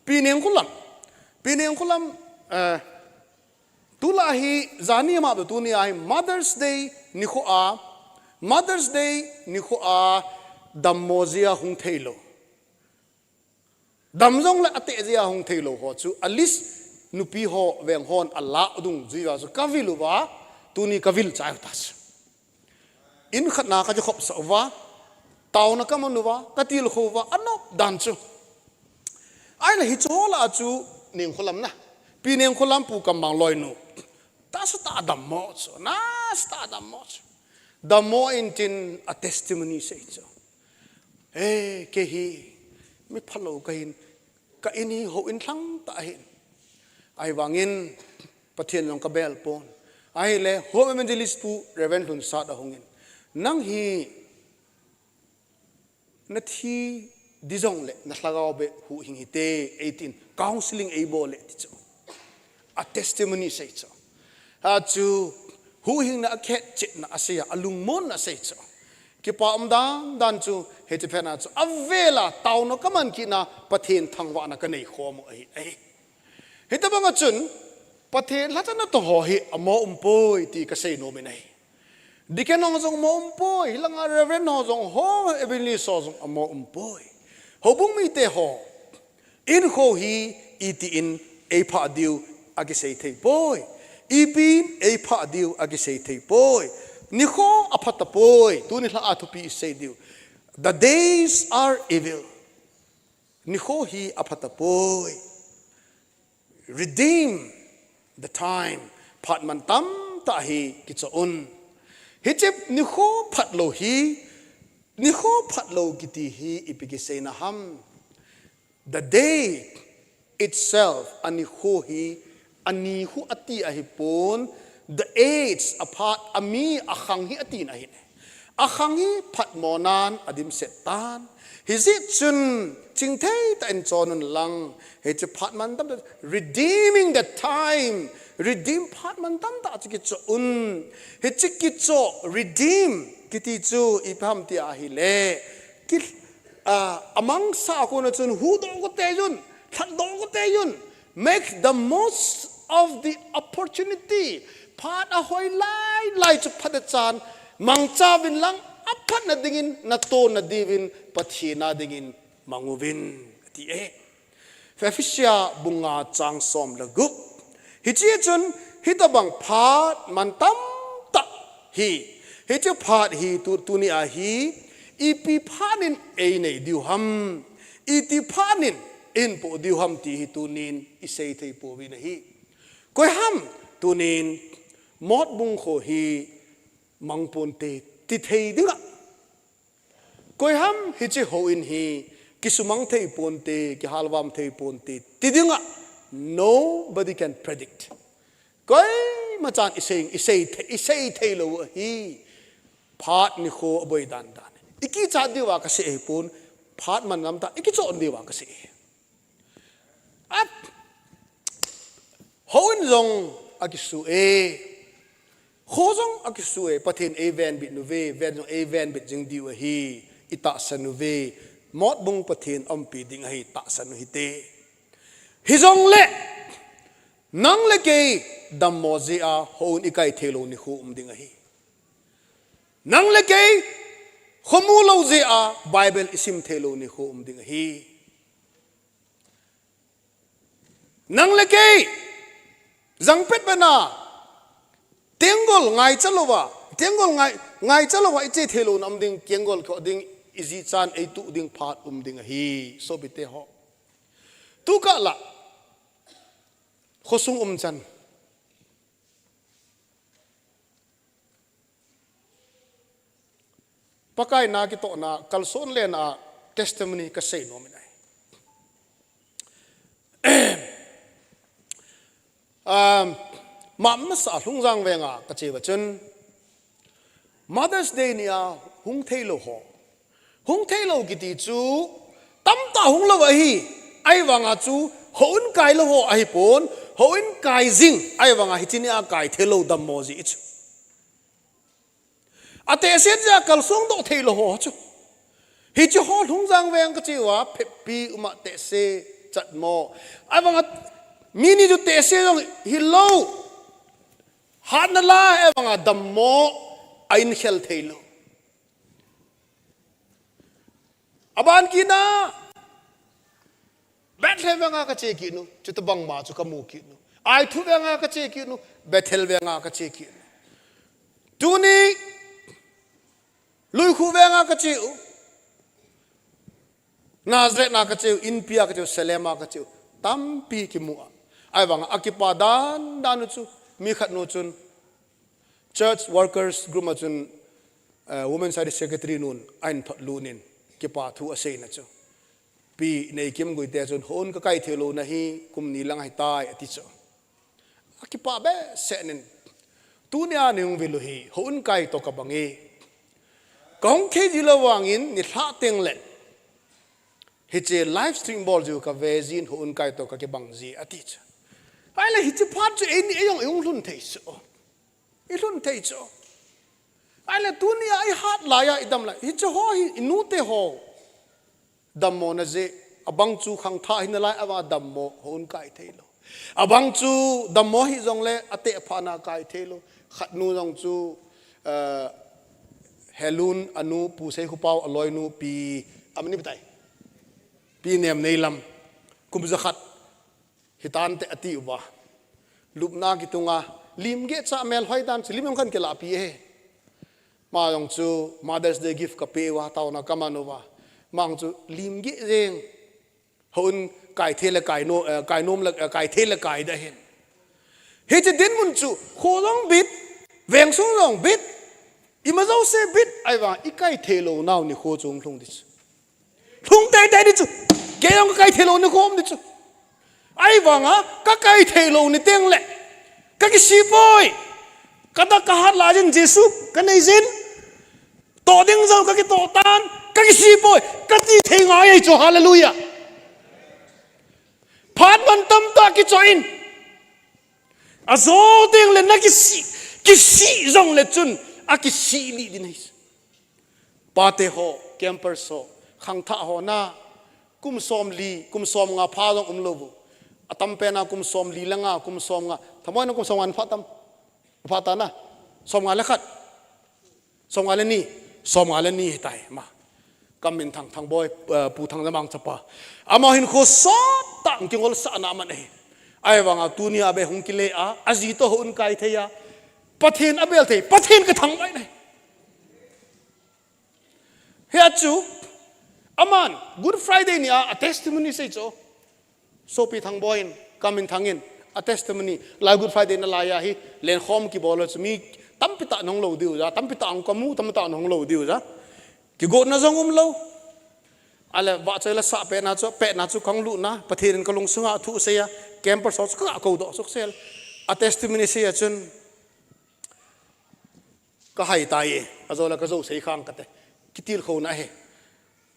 pi neng kulam tula hi zani ma tu ni ai Mother's Day ni kho a dammozia hung thailo damjong la ate zia hung thailo ho chu at least nupi ho veng hon ala dung jiwa chu kavilu wa tu ni kavil chai tas in khatna ka khop sa wa taw na ka manuwa katil kho wa anop dan chu ai la hi chola chu ning kholam na pi ning kholam pu kam bang loi nu ta sta dam mo chu na sta dam mo the more in a testimony say so eh ke hi mi phalo ka hin ka ini ho in thlang ta hin ai wangin pathian long ka bel pon ai le home evangelist pu reverend hun sa da hongin nang hi na thi dijong le na hlagaw be hu hing hi te 18 counseling able le ti cho a testimony say cho ha chu hu hing na khet chit na asia alung mon na say cho ki pa dan chu he te phena chu avela taw no kaman ki na pathin thangwa na ka nei khom ai he ta bang chun pathin la ta na to ho hi amo poi ti ka sei no me nei dikenong jong mo poi langa reverend no jong ho ebili so jong amo poi ho bung mi te ho in ho hi iti in a pa diu agi sei thei poi ipin a pa diu agi sei thei poi ni kho aphata poi tu ni hla athupi sei diu the days are evil ni kho hi aphata poi redeem the time phat man tam ta hi ki cho un hi chep ni kho phat lo hi ni kho phat lo kiti hi ipiki sei na ham the day itself ani kho hi อันนี้หูอติอาฮิปุน the age apart อามีอาขังฮิอตินะฮิอาขังฮิพัดโมนานอดิมเสตันฮิซิจุนจิงเทยแต่อินจอนุนลังเฮจะพัดมันตั้ม redeeming the time redeem พัดมันตั้มตาจิกิจอุนเฮจิกิจ redeem กิติจูอีพามติอาฮิเลกิamong sa ako na chun hu do ko te yun that do ko te yun make the most of the opportunity pat a hoi lai chu phat chan mang cha vin lang aphat na dingin na to na divin pathi na dingin manguvin ti e fefisia bunga chang som lagup hi chi chun hi ta bang phat man tam ta hi chu phat hi tu ni a hi ipi phanin ei nei diu ham iti phanin in po diu ham ti hi tunin isei thei po vi nahi koi ham tunin mot bung kho hi mangpon te ti thei dinga koi ham hi che ho in hi kisumang thei pon te ki halwam thei pon te ti dinga nobody can predict koi machan isei thei lo hi phat ni kho aboi dan iki cha diwa ka se pun phat man nam ta iki cho diwa ka se at hoin zong akisu e khozong akisu e pathin even bit nu ve ven zong even bit jing diwa hi ita sanu ve mot bung pathin ampi ding hi ta sanu hi te hi zong le nang le ke dam mozi a hon ikai thelo ni khu ding hi nang le ke khomu lo ze a bible isim thelo ni khom ding hi nang le ke zang pet bana tengol ngai chalowa tengol ngai chalowa iche thelo nam ding tengol kho ding izi chan ei tu ding phat ding hi so bite ho tu ka la khosung chan pakai na ki to na kalson le na testimony ka sei no minai mam sa hung jang wenga ka che bachun Mother's Day nia hung thailo ho hung thailo ki ti chu tam ta hung lo hi ai wanga chu hoin kai lo ho ai pon hoin kai jing ai wanga hichinia kai thelo dam moji ich ate se ja kal song do thailo ho chu hi chu ho hung jang weng ka chi wa phepi uma te se chat mo ai wanga mini ju te se jong hi lo han na la ai wanga dam mo ain khel thailo aban ki na Bethel wenga ka che ki nu chu ta bang ma chu ka mu ki nu ai thu wenga ka che ki nu Bethel wenga ka che ki nu tu ni lui khu wenga ka che u Nazareth na ka che in pia ka che Selema ka che tam pi ki mu ai wanga akipa dan chu mi khat no chun church workers group ma chun women side secretary nun ain phat lunin ki pa thu asei na chu pi nei kim goi te chun hon ka kai thelo na hi kum ni lang hai tai ati chu ki pa be senen tu nia ning vilu hi hon kai to ka bangi kong khe jilo wangin ni tha teng le hi che live stream bol ju ka vezin hon kai to ka ke bangji ati chu ai le hi che phat chu ei ni eyong lun thei chu i lun thei chu ai le tu nia ai hat la ya idam la hi chu ho hi nu te ho dammo na je abang chu khang tha hin lai awa dammo hon kai thelo abang chu dammo hi jong le ate phana kai thelo khat nu jong chu helun anu pu sei khu pau aloi nu pi amni bitai pi nem nei lam kum za khat hitan te ati wa lupna ki tunga lim ge cha mel hoi dan lim yong khan ke la pi he ma jong chu Mother's Day gift ka pe wa taw na kamanova mang chu lim gi reng hon kai thele kai no kai nom la kai thele kai da hen he che din mun chu kho long bit veng sung long bit ima zo se bit ai wa i kai thelo naw ni kho chung thung dis thung tai tai di chu ge yong kai thelo ni khom di chu ai wanga ka kai thelo ni teng le ka ki si poi kada ka hat la jin jesu ka nei jin to ding zo ka ki to tan ka ki si poi ka ti thei ngai ai cho hallelujah phat ban tam ta ki cho in azo ding le na ki si zong le chun a ki si li din hai pa te ho camper so khang tha ho na kum som nga pha dong lo bu atam pe na kum som li langa kum som nga thamoi na kum som an phatam phata na som nga le khat som nga le ni tai ma kam min thang boy pu thang zamang chapa ama hin kho so ta ngol sa na man ai ai wanga tunia be hung kile a azi to hun kai theya pathin abel the pathin ka thang bai nai he chu aman good friday ni a testimony sei cho so pi thang boy kamin thangin a testimony la good friday na la ya hi len khom ki bolo chmi tam pita nong lo diu ja tam pita ang kamu tam ta nong lo diu ja ki go na zong lo ala ba chela sa pe na chu khang lu na pathin ka lung sunga thu se ya camper so ka ko do sok sel a testimony se ya chun ka hai tai azola ka zo sei khang ka te kitil kho na he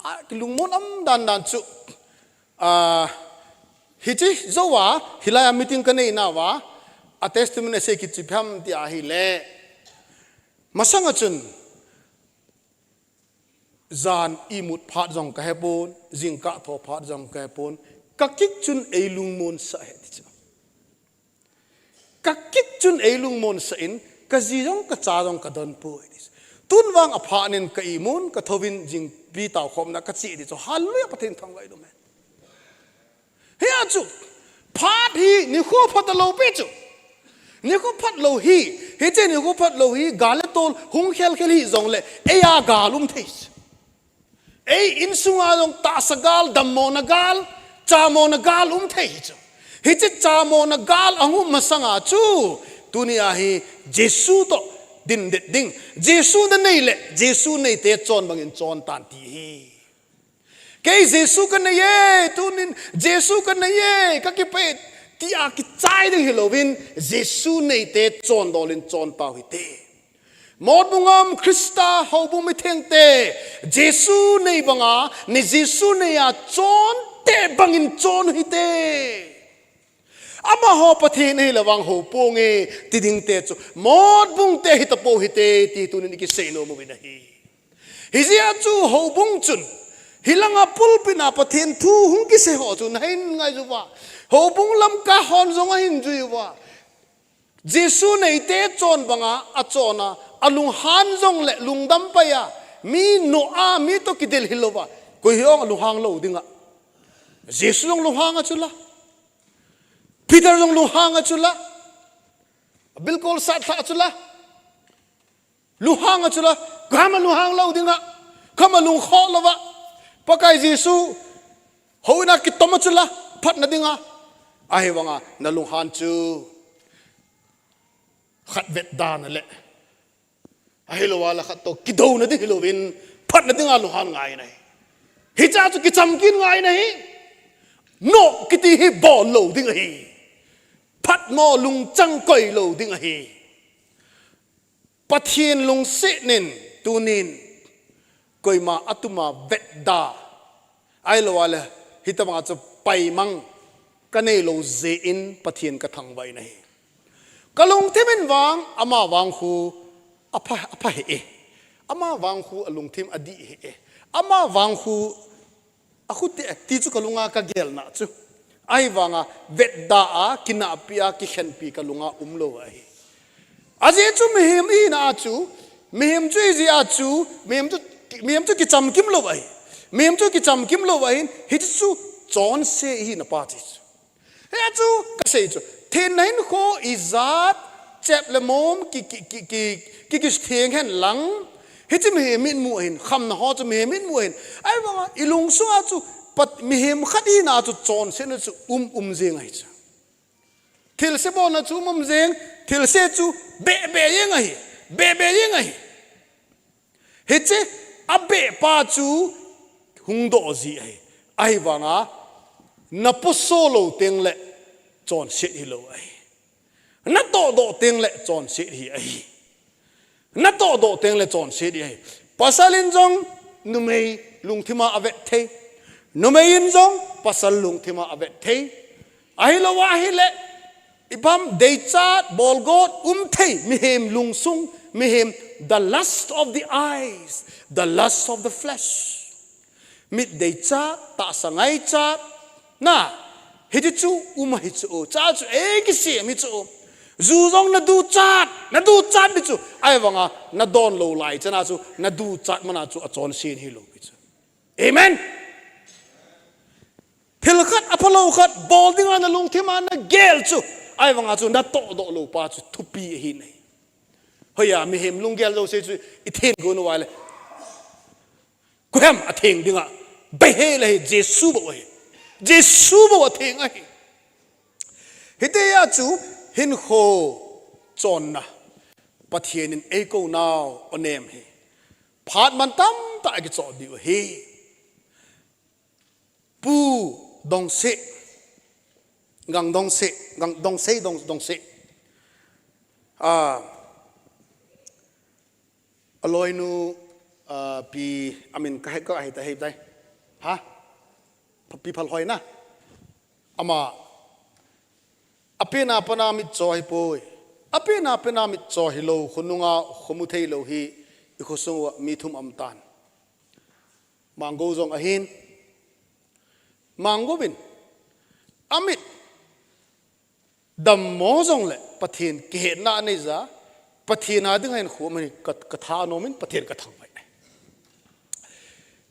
a lung mon am dan chu hichi zowa hilaya meeting ka nei na wa a testimony se ki chipham ti a hi le masanga chun zan imut phat jong ka hepon jingka tho phat jong ka hepon ka kik chun eilung mon sa he ti cha ka kik chun eilung mon sa in ka ji jong ka cha jong ka don pu tun wang a pha nen ka imun ka thovin jing bi taw khom na ka chi ti cho hallelujah pathen thang lai do me he a chu phat hi ni kho phat lo pe chu ni ko phat lo hi he che ni ko phat lo hi gale tol hung khel hi jong le e ya galum theis ei insunga dong ta sagal dammo nagal chamo nagal thei chu hi che chamo nagal angu masanga chu dunia hi jesu to din de ding jesu da nei le jesu nei te chon bangin chon tan ti hi ke jesu ka nei ye tunin jesu ka nei ye ka ki pe ti a ki chai de hilovin jesu nei te chon dolin chon pa hi te mod bungam krista ho bu mi theng te jesu nei banga ni jesu nei a chon te bangin chon hi te ama ho pathin hi lawang ho ponge ti ding te chu mod bung te hi ta po hi te ti tunin ki sei no mo bi na hi hi zia chu ho bung chun hilanga pulpina pathin thu hung ki se ho chu nain ngai ju wa ho bung lam ka hon zong a hin ju wa jesu nei te chon banga a chona alung han zong le lung dam pa ya mi no a mi to kidel hilowa ko hiong alung hang lo dinga jesu long lung hang a chula peter long lung hang a chula bilkol sa tha chula lung hang a chula gama lung hang lo dinga kama lung kho lova pakai jesu hoina ki toma chula phat na dinga ai wanga na lung han chu khat vet dan le ahilo wala khat to kido na di hilovin phat na dinga luhan ngai nai hi cha chu ki cham kin ngai nai no kiti hi bon lo ding hi phat mo lung chang koi lo ding hi pathin lung se nin tunin koi ma atuma vet da ahilo wala hitama chu pai mang kanei lo ze in pathin ka thang vai nai kalung themen wang ama wang hu apa he ama wang hu alung thim adi he ama wang hu aku ti chu kalunga ka gel na chu ai wanga vet da a kina pia ki khen pi kalunga umlo ai aje chu mehem i na chu mehem chu ji a chu mehem chu ki cham kim lo ai mehem chu ki cham kim lo ai hi chu chon se hi na pa chi he chu ka sei chu then nain kho izat chep le mom ki thieng hen lang he chi me min mu hin kham na ho chu me min mu hin ai wa ilung su a chu pat mi hem khadi na chu chon se na chu zeng ai chu thil se bo na chu zeng thil se chu be yeng ai he che abe pa chu hung do ji ai wa nga na po solo teng le จอนเสียฮิโลไอนัดโตเตียงเละจอนเสียฮีไอนัดโตเตียงเละจอนเสียฮีไอภาษาลินจงนุเมยลุงที่มาอเวทเทนุเมยินจงภาษาลุงที่มาอเวทเทไอละวะฮิเละอิบัมเดจัดบอลโกดเทมิเฮมลุงซุงมิเฮม the lust of the eyes the lust of the flesh มิดเดจัดตาสังไอจัดน่ะฮิจิจูมาฮิจูจ้าจูกิเสียมิจูจูจงนาดูจัดมิจูไอ้วังอ่ะนาดอนโลไลจะน่าจูนาดูจัดมันน่าจูอจอนเสียนฮิโลมิจูเอเมนพิลขัดอพอลโลขัดบอลดิ้งอันลุงที่มันน่ะเกลจูไอ้วังอ่ะจูนาโตโดโลปาจูทุปีหินเฮียมีเห็มลุงเกลโลเซจูอิเทนกูนวายเลยกูเห็มอเทงดิ้งอ่ะไปเฮเลยเจสูบ่เฮเจสูบ่ว่าเทงไอ้ฮิตยาจูหินโคจอนนะปะเทียนินเอโกนาวอเนมเฮพาดมันตั้มตะกิจอดิวเฮปูดงเซกังดงเซกังดงเซดงเซอร่อยนูปีอามินก็ให้ก็ให้แต่ให้ได้ฮะปีพัลหอยนะอามาอภินาปนามิจอยป่วยอภินาปนามิจอยโลคนนุงาขมุเทโลฮีอีกคนสงว่ามีทุมอัมตันมังโกจงอหินมังโกบินอามิดดัมโมจงเลยปะเทียนเกณฑ์นานิจ้าปะเทียนอาดึงให้ขวมันกระทาโนมินปะเทียนกระทังไป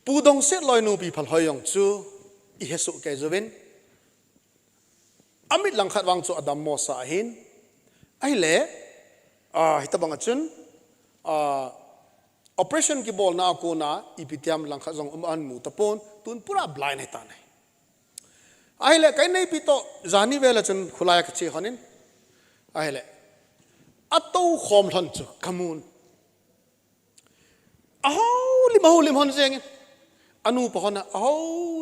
ปูดงเสลอยนูปีพัลหอยยองจูอีเฮสุเกจวินอามิดหลังขัดวางจูอดัมโมสาหินไอเล่ฮิตบังจุนoperation กีบอลนาโกนาอีพิธีมหลังขัดจงอันมูตะปนตุนปุระบลายในตาเนี่ยไอเล่ใครในพิโตจานีเวลจุนขุลายกเชฮันินไอเล่อัตโตขอมทันจูขมูนลิมฮันเจงอนุปหนะ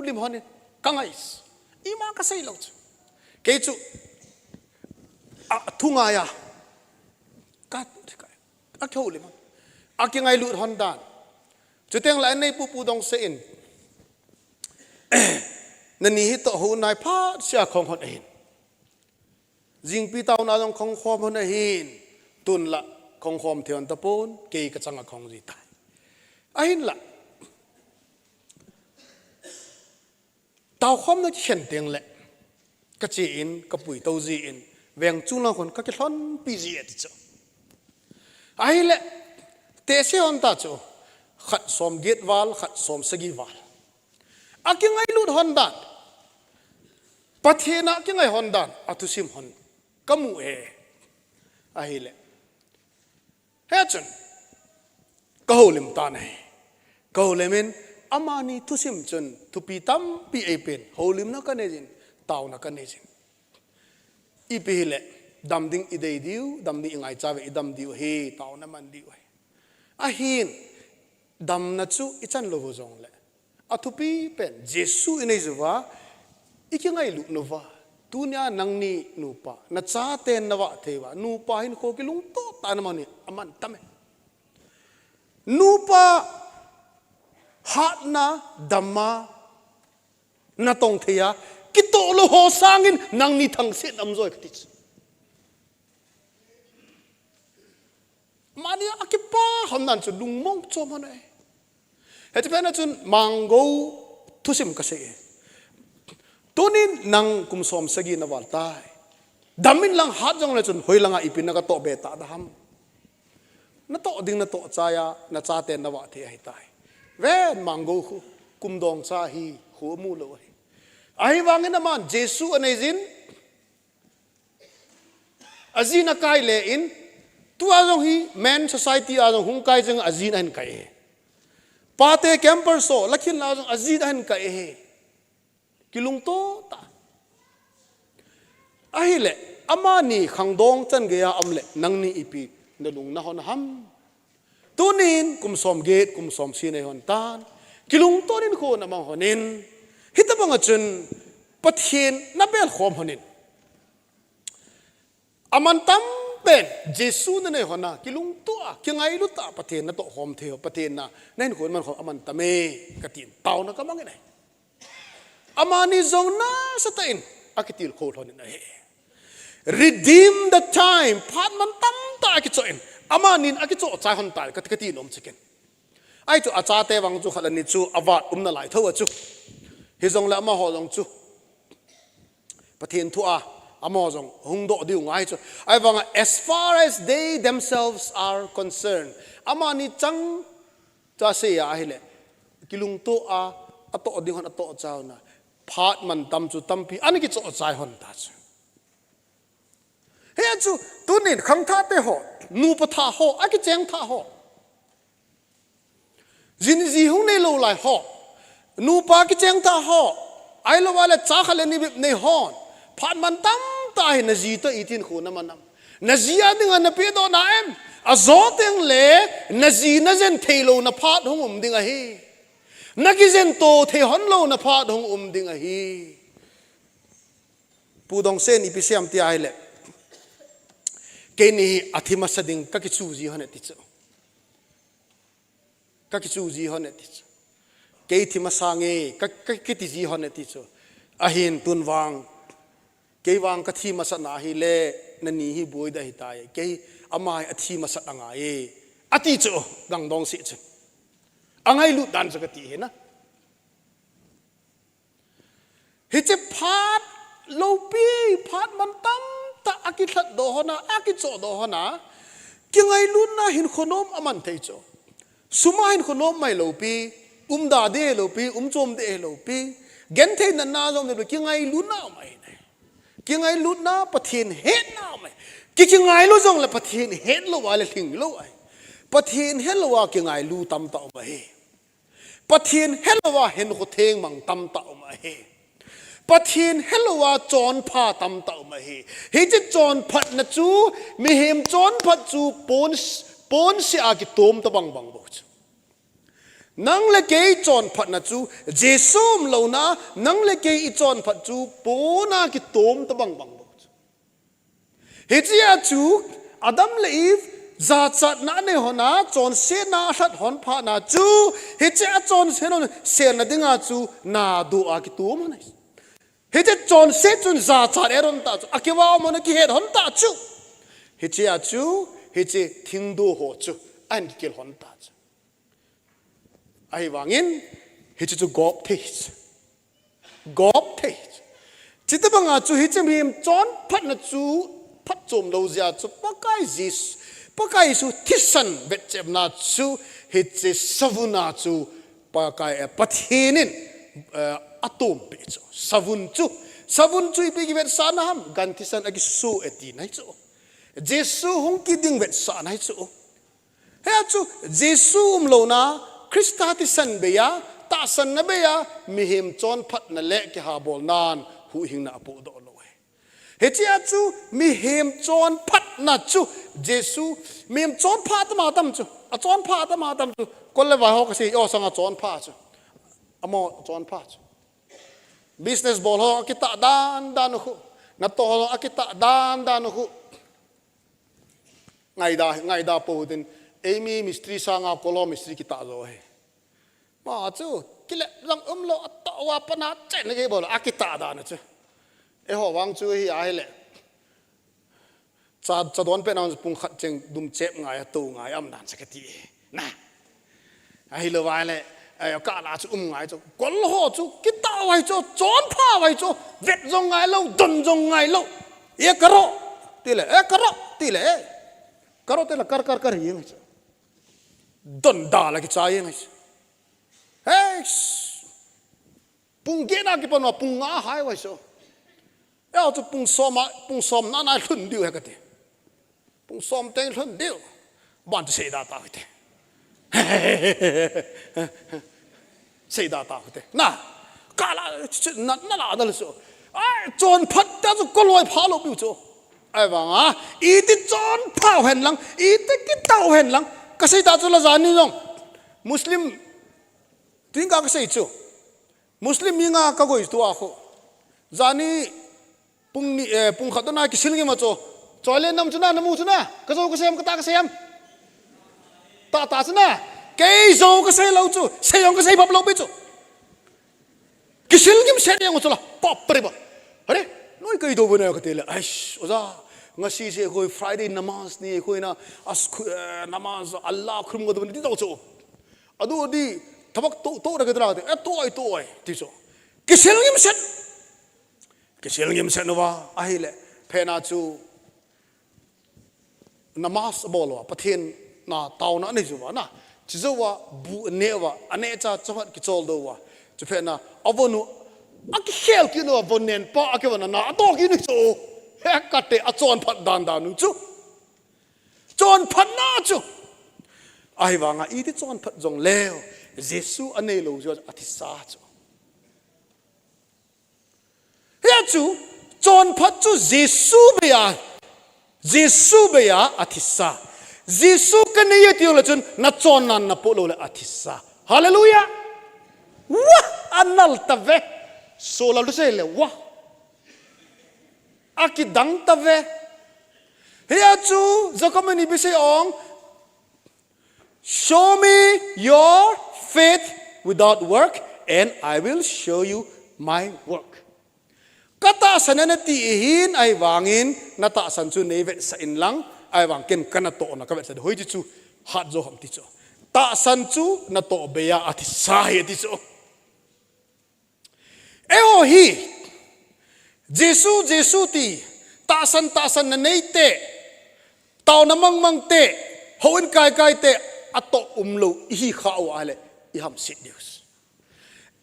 ลิมฮันกังไงส์อีมาก็ใส่ลงจูเกจูทุ่งอายะกัดอักเขลิมันอักยังไงลุดฮันดานจุดเตียงหลายในปูดงเซนนั่นนี่ฮิตหูนายพาเสียของคนเองจิงปีเตานาดงของความคนเองตุนละของความเทียนตะปูนเกยกระจังของจีตายไอ้ละเตาความนั้นเขียนเตียงแหละกระจีอินกระปุยเตาจีอินแวงจุนละคนก็คิดล้นปีจีเอ็ดจ้ะไอ้ละเตะเสียอันตาจ้ะขัดสมเกตวาลขัดสมสกีวาลอากิงไงลุดฮอนดันปัทเฮนะกิงไงฮอนดันอัตุซิมฮอนกมูเอไอ้ละเฮ้ยจุนก็หูลิมตาเนี่ยก็หูลิมินอามานีทุซิมจุนทุปีตัมปีเอเป็นหูลิมนักกันเนจินตาวนักกันเนจินอีปีเละดำดิ้งอีเดียดิวดำดิ้งไงจ้าเวอีดำดิวเฮตาวน้ำมันดิวเฮอาหินดำนัดซูอีจันโลโวจงเละอาทุปีเป็นเจสุอินเอจวะอีกยังไงลุกนวะตุนยานังนีนูปะนัดซาเตนนวะเทวะนูปะหินโคกิลุงโตตานมันนี่อามันทำไมนูปะฮัตนาดัมมานาตงเทียกิโตโลโหสังอินนังนีทั้งเสียดำจอยกติดมันเนี่ยอากิป้าหันนั่นจุดลุงมองจอมันเองเหตุเป็นจุดมังโกทุสิมกษเอตัวนี้นังกุมสมสกีนวัลตายดามินลังฮัดจงเลยจุดหอยลังอีปินนักโตเบตาดามนักโตดิ่งนักโตใจานักจ่าเตนนวะเทียให้ตายเวนมังโกกุมดองซาฮีหัวมูลเลยไอ้วางเงินมันเจสุอันนี้จินอาจีนักไก่เลอินตัวอาจงฮีแมนโซไซตี้อาจงหุ่งไก่จังอาจีนันไก่ปาเต้แคมเปอร์โซลักขินอาจงอาจีนันไก่กิลุงโตตาไอ้เละอามานี่ขังดองจันเกียอำเละนังนี่อีปีนลุงนะฮอนฮัมตัวนี้กุมสมเกตกุมสมซีในฮอนตานกิลุงโตนี่โคนะมังฮอนินฮิตบังจุนปะเทียนนับเบลขอมฮอนิน aman tam pen Jesu na ne hona kilung tua kingai lu ta pathen na to hom theo pathen na nen khon man kho aman tame katin tau na kamang ne amani zong na sa tain akitil khol hon na he redeem the time phat man tam ta ki choin amanin akicho cha hon ta katin om chicken ai chu acha te wang chu khalani chu awat na lai tho chu hi zong la ma ho zong chu pathen thu a amazong hung do diu ngai chu ai wanga as far as they themselves are concerned amani chang cha se ya hile kilung to a ato ding hon ato chau na phat man tam chu tampi ani ki cho chai hon ta chu he chu tunin khang tha te ho nu pa tha ho a ki cheng tha ho jin ji hung nei lo lai ho nu pa ki cheng tha ho ai lo wala cha khale ni bip nei hon phat man tam ta hi na ji to itin khu na manam na ji a ding na pe do na em a zo teng le na ji na zen thailo na phat hung ding a hi na ki zen to the hon lo na phat hung ding a hi pu dong sen ipisiam ti ai le ke ni athima sading ka ki chu ji hon ti chu ka ki chu ji hon ti chu ke thima sange ka ki ti ji hon ti chu ahin tun wang ke wang ka thi ma sa na hi le na ni hi boi da hi tai ke amai a thi ma sa anga e ati chu gang dong si chu angai lu dan sa ka ti he na hi che phat lo pi phat man tam ta aki that do hona aki cho do hona ki ngai lu na hin khonom aman thei chu suma hin khonom mai lo pi da de lo pi chom de lo pi gen thei na na zom de ki ngai lu na mai ki ngai lu na pathin het na mai ki ngai lu jong la pathin het lo wa le thing lo ai pathin het lo wa ki ngai lu tam ta ma he pathin het lo wa hen ko theng mang tam ta ma he pathin het lo wa chon pha tam ta ma he he che chon phat na chu mi hem chon phat chu pon se a ki tom ta bang bang bo chu nang le ke chon phat na chu jesum lo na nang le ke I chon phat chu pona ki tom ta bang bang bo he chia chu adam le eve za chat na ne hona chon se na that hon pha na chu he chia chon se no se na dinga chu na du a ki tom na he che chon se chun za chat eron ta chu akiwa mo na ki het hon ta chu he chia chu he che thing do ho chu an ki kel hon ta chu ai wangin he chu gop thei chita banga chu hi chem him chon phat na chu phat chom lo zia chu pakai su thisan bet chem na chu he che savuna chu pakai pathinin atom pe chu savun chu ipi ki vet sanam gantisan agi su eti nai chu jesu hung ki ding vet sa nai chu he chu jesu lo na Krista ti san beya ta san na beya mi him chon phat na le ki ha bol nan hu hing na apu do lo he chia chu mi him chon phat na chu jesu mi him chon phat ma tam chu a chon phat ma tam chu kol le wa ho ka si yo sang a chon phat chu amo chon phat chu business bol ho ki ta dan khu na to ho akita dan khu ngai da po din Amy mystery sanga kolo mystery kita zo he ma chu kile lang lo atwa pana chen ge bol akita da na chu e ho wang chu hi a hele cha don pe na pung khat cheng dum chep ngai tu ngai am dan sakati na a hi lo wai le ka la chu ngai chu kol ho chu kita wai chu chon pha wai chu vet jong ngai lo don jong ngai lo e karo ti le karo te la kar hi ngai don da la ki chai ngai hey pung ge na ki pon pung nga hai wai so ya chu pung som na thun diu ha ka te pung som teng thun diu ban se da ta te se da ta te na ka la na la da so ai chon phat ta chu ko loi pha lo biu chu ai wang a I ti chon pha hen lang I ti ki tau hen lang ka sei ta chu la zan ni long muslim tin ka sei chu muslim mi nga ka goi tu a kho zani pung khatona ki silngi ma cho choi lên nam chuna namu chuna ka zo ka sem ka ta ka sem ta chuna cái zo ka sei lo chu sei yong ka sei bab lo bi chu kisil gim set yang chula pop pre ba are noi kai do bana ka tele aish oza ngasi se koi Friday namaz ni koi na as namaz Allah khrum go do ni to chu adu di tabak to ra ka dra te to ai ti chu kisil gim set no wa ai le phe na chu namaz bolo pathin na tau na ni chu wa na chỉ do wa bu ne wa ane cha chawat ki chol do wa chu phe na avonu ak khel ki no vonen pa ak wa na to ki ni chu he ka te a chon phat dan nu chu chon phat na chu ai wa nga i ti chon phat jong leo jesu ane lo jo ati sa chu he chu chon phat chu jesu be ya ati sa Giêsu cái này tiêu là chân na chọn nan na polo là athisa hallelujah wa anal tave so la lu se le wa akidang tave hea chu zakamani bi se ong show me your faith without work and I will show you my work kata sananati hin ai wangin nata san chu nei vet sa in lang ai wang ken kana to na ka vet sa hoi chu hat zo ham ti chu ta san chu na to be ya athi sa he ti chu eo hi jesu ti ta san na nei te tao na mang te hoin kai te ato umlo hi kha wa le I ham sit news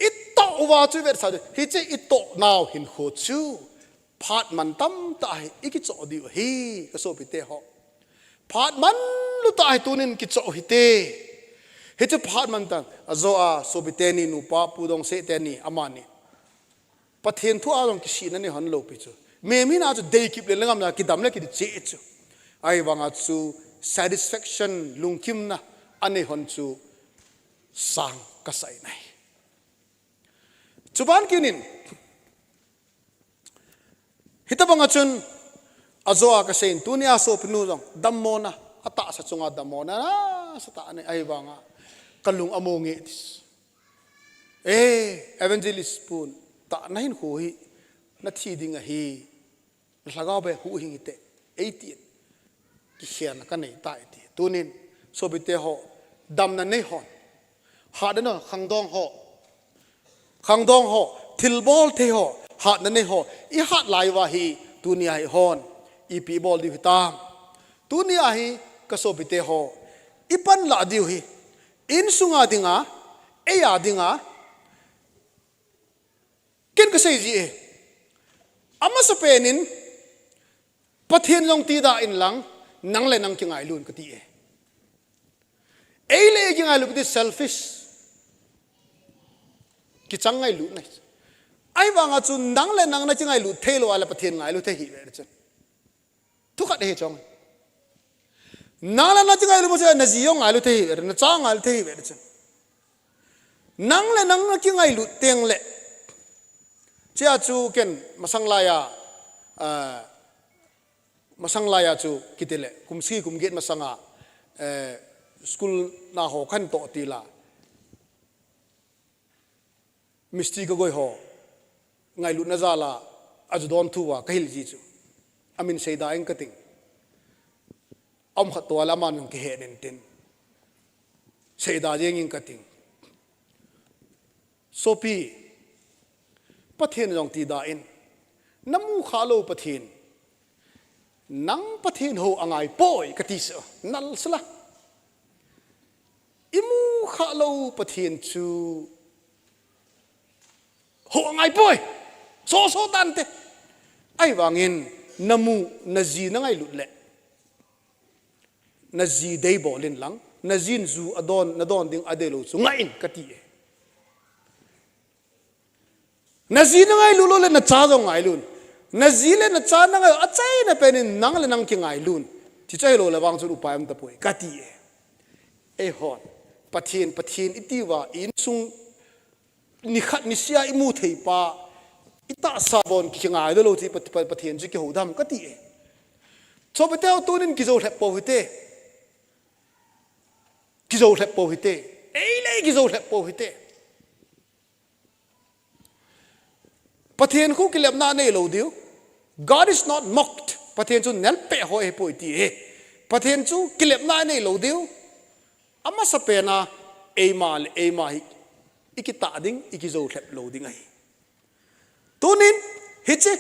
ito wa chu vet sa hi che ito now hin ho chu phat man tam ta hi iki cho di hi ka so pi te ho phat man lu ta hi tunin ki cho hi te he chu phat man ta azo a so bi te ni nu pa pu dong se te ni amani pathen thu a dong ki si na ni han lo pi chu me mi na chu dei kip le langam na ki dam le ki che chu ai wanga chu satisfaction lungkim na ane hon chu sang ka sai nai chuban kinin hitabanga chun azoa ka sein tunia so pinu jong dammona ata sa chunga dammona sa ta ne ai banga kalung amonge evangelist pun ta nahin ho hi na thi dinga hi lagaw be hu hing te 18 ki khian ka nei ta ti tunin so bite ho dam na nei hon ha da no khangdong ho thilbol the ho hat na nei ho I hat lai wa hi tunia hi hon I pi bol di hitam tunia hi kaso bite ho ipan la diu hi in sunga dinga eya dinga ken ka sei ji e ama sa penin pathian long ti da in lang nang le nang kingai lun ka ti e le kingai lu ki selfish ki changai lu nai ai wanga chu nang le nang na chingai lu thelo ala pathian ngai lu the hi ve chen thu khat he chong nang la na chingai lu mo se na ji yong ngai lu the hi ve na cha ngai lu the hi ve chen nang le nang na chingai lu teng le chia chu ken masang laya chu kitele kumsi kumget masanga school na ho khan to tila misti ko goi ho ngai lu na zala ajdon thuwa kahil ji chu amin seida eng kating am khat to ala man ke he nen tin seida jeng ing kating sopi pathian jong ti da in namu khalo pathian nang pathian ho angai poi kati so nal sala imu khalo pathian chu ho angai poi so tan te ai wangin namu nazi na ngai lut le nazi dei bolin lang nazin zu adon na don ding adelo chu ngai in kati nazi na ngai lulo le na cha zo ngai lun nazi le na cha na ngai achai na penin nang le nang ki ngai lun ti chai lo le wang chu upai am ta poi kati e hon pathian itiwa in sung ni khat ni sia imu thei pa ita sabon ki ngai lo ti pathian ji ki hodam kati cho bê teo tu nên kí dầu thẹp bầu hít tê kí dầu thẹp bầu hít tê ấy lấy kí dầu thẹp bầu hít tê Pathian khu kí lem na này lâu điếu God is not mocked Pathian chú nén bẹ hoi bồi tì Pathian chú kí lem na này lâu điếu ama sa pena e ma hi ikita ding ikizo thep lo ding ai tunin hiche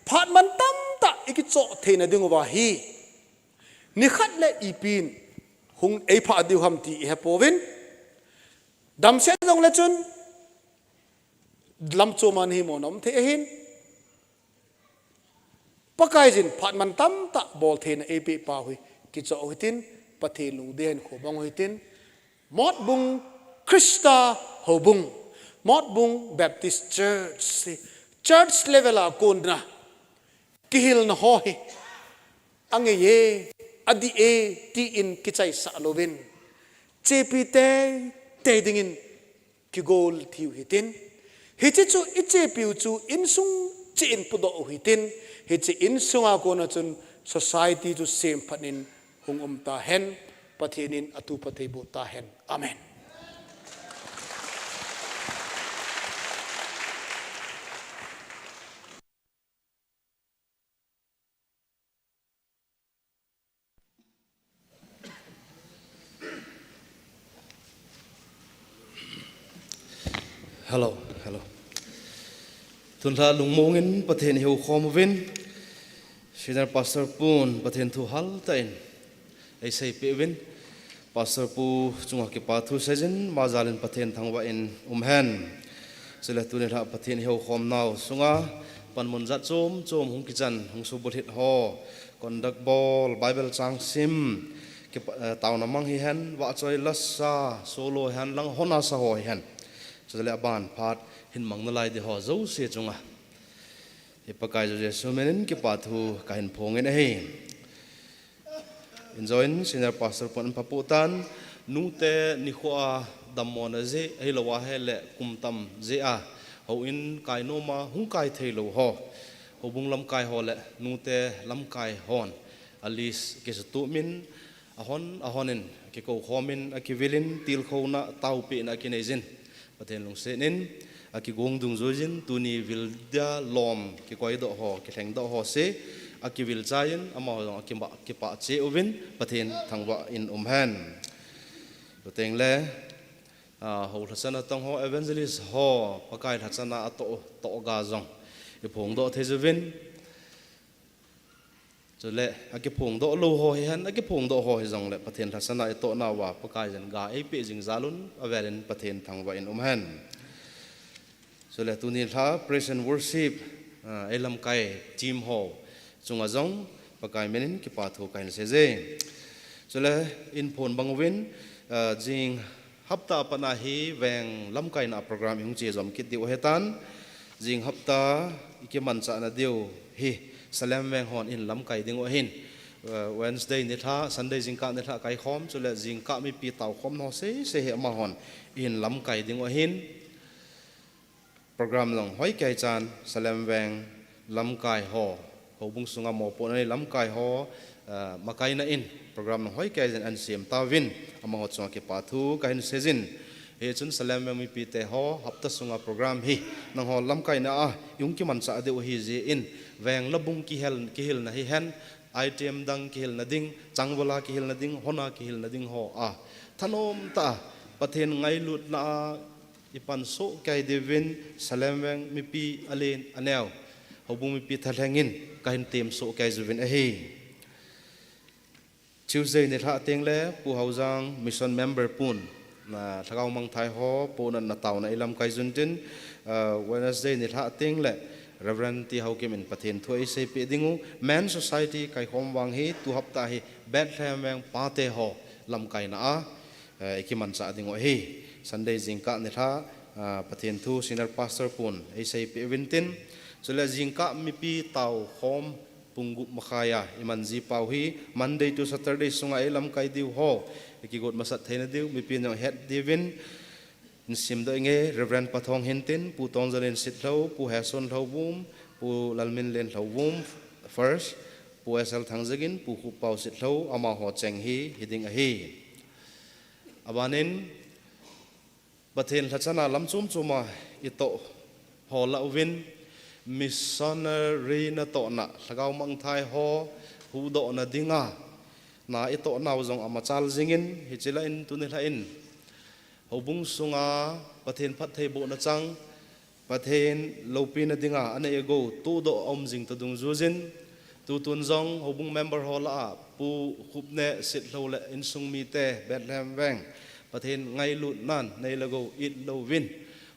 phat man tam ta ikicho theina ding wa hi ni khat le ipin hung e pha diu ham ti he povin dam se jong le chun lam cho man hi monom the hin pakai jin phat man tam ta bol theina e pe pa hui kicho hitin pathe lu den kho bang hitin mót bung Krista hồ bung mót bung Baptist Church level à côn na kihil na hoi ang ye adi e ti in kichai sa lovin chepite te dingin kigol thiu hitin hichi chu iche piu chu insung chin pudo hitin hichi insunga ko na chun society chu sem phanin hung ta hen Pathianin atu pathay bu tahen. Amen. Hello. Tunla lungmongin pathen hiu khomvin. Senior Pastor Pun pathen thu hal tain. Ai sei pewin. Pastor Pu chunga ki pathu sejin mazalin pathen thangwa in umhen. Sila tunela pathen hiu khom naw sunga panmun zat chom hung kichan hung subut hit ho conduct ball Bible chang sim ki taw namang hi hen wa choi lassa solo hen lang hona sa ho hen. Sila ban phat hin mang na lai de ho zo se chunga ipakai jo jesu menin ki pathu kahin phongin he enjoin senior pastor pon paputan nute ni khoa damona je ei lawa hele kumtam je a ho in kai no ma hung kai thelo ho ho bung lam kai ho le nute lam kai hon alis ke tu min ahonin ke ko khomin akivilin til khona tau pe na kinezin pathen long senin aki gong dung zojin tuni vilda lom ki koi do ho ki theng do ho se aki vil chain ama ho ki pa che ovin pathen thangwa in umhan teng le ho thasana tong ho evangelist ho pakai thasana to ga jong i phong do thejovin chole aki phong do lo ho han aki phong do ho jong le pathen thasana to na wa pakai jan ga ei pe jing zalun averen pathen thangwa in umhan so le tunin tha praise and worship elam kai team ho chunga jong pakai menin ki pathu kain seje so le in phon bangwin jing hapta pana hi weng lam kai na program hung che jom kit diu hetan jing hapta ike man cha na diu hi salam weng hon in lam kai ding o hin Wednesday ni tha Sunday jing ka ni tha kai khom so le jing ka mi pi taw khom no se he ma hon in lam kai ding o hin program long hoi kai chan salam weng lam kai ho ho bung sunga mo po nei lam kai ho makai na in program long hoi kai jan an sim ta win ama ho chong ke pathu kain sejin he chun salam weng mi pi te ho hapta sunga program hi nang ho lam kai na a yung ki man cha de hi je in weng labung ki hel na hi hen item dang ki hel na ding changwala ki hel na ding hona ki hel na ding ho a thanom ta pathen ngai lut na ipan so kai devin salamweng mi pi alen anel hobung mi pi thalengin kain tem so kai juvin a he Tuesday ni tha teng le pu haujang mission member pun na thagau mang thai ho ponan na taw na ilam kai juntin Wednesday ni tha teng le Reverend ti haukim in pathen thoi se pe dingu man society kai khom wang hi tu hapta hi Bethlehem weng pa te ho lam kai na a ikiman sa dingo hi Sunday jingka ni tha pathen thu senior pastor pun ei sei pe vintin chula jingka mi pi taw khom pungu makhaya iman ji pau hi Monday to Saturday sunga elam kai diu ho ki got masat theina diu mi pi no head divin sim do nge Reverend pathong hintin pu tongzalen sit tho pu hason tho bum pu lalmin len tho bum first ปูเอสเอลทางจิกินปูขุเปาสิทธิ์เขาอามาหัวเจงฮีฮิดิงฮีอาบานินประเทศทัศนาลำจุ่มจุมาอิโตหอละวินมิสซอนเนอรีนโตนะสกาวมังไทยหอฮูโดนะดิงานาอิโตนาวจงอามาจัลจิงินฮิจิลาอินตุนิลาอินฮูบุงสุงาประเทศพัทเทโบนะจังประเทศโลปีนดิงาอันเอโกตูโดอมจิงตดุงจูจินตูตุนจงฮูบุงเมมเบอร์ฮอละปูขุบเนสิทโลเลอินซุงมีเตเบตแลมแวงประเทศไงลุดนั่นในละโกอิดโลวิน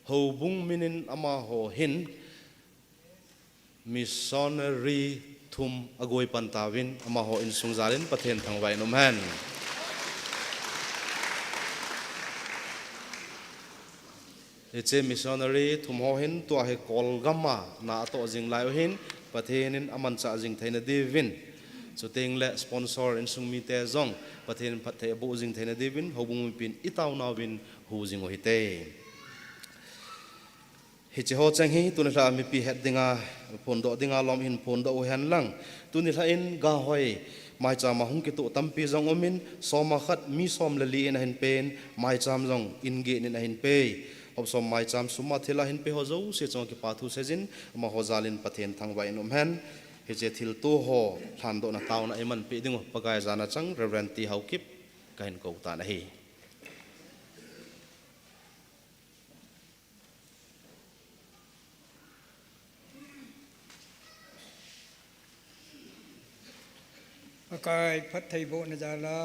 ฮูบุงมินินอามาโหหินมิสซอนรีทุมอโกยปันตาวินอามาโหอินซุงซาลินประเทศทางไวนมแฮนเจมิสซอนรีทุมโหหินตัวให้กอลกัมมานาโตจิงไลโอหินประเทศนินอามันจะจิงไทยนดีวินสุดเองและสปอนเซอร์อินซุงมีเตซองประเทศพัทยาบุจิงไทยนดีวินฮูบุงมีปินอิตาวนาวินฮูจิงโอฮิเตฮิจิโฮจังฮีตุนิลามีปีเฮดดิงาพนโดดิงาลอมหินพนโดโอฮันลังตุนิลาอินกาหอยไม่จามาหุงกิตุตัมปีจงอมินสอมาขัดมีสอมเลลีนหินเป็นไม่จามจงอินเกนินหินเปย์อบสมไม่จามสุมาเทลาหินเปย์ฮอจูเสียจงกิปาทุเซจินมาฮอจาลินประเทศทางไวนมฮันฮิจิทิลตัวโฮทันโดนักตาวนะไอมันปีดิงปะกายจานะจังเรเวนตีเฮากิบกันกูตานะฮีกายพัทไทยโบนจาลา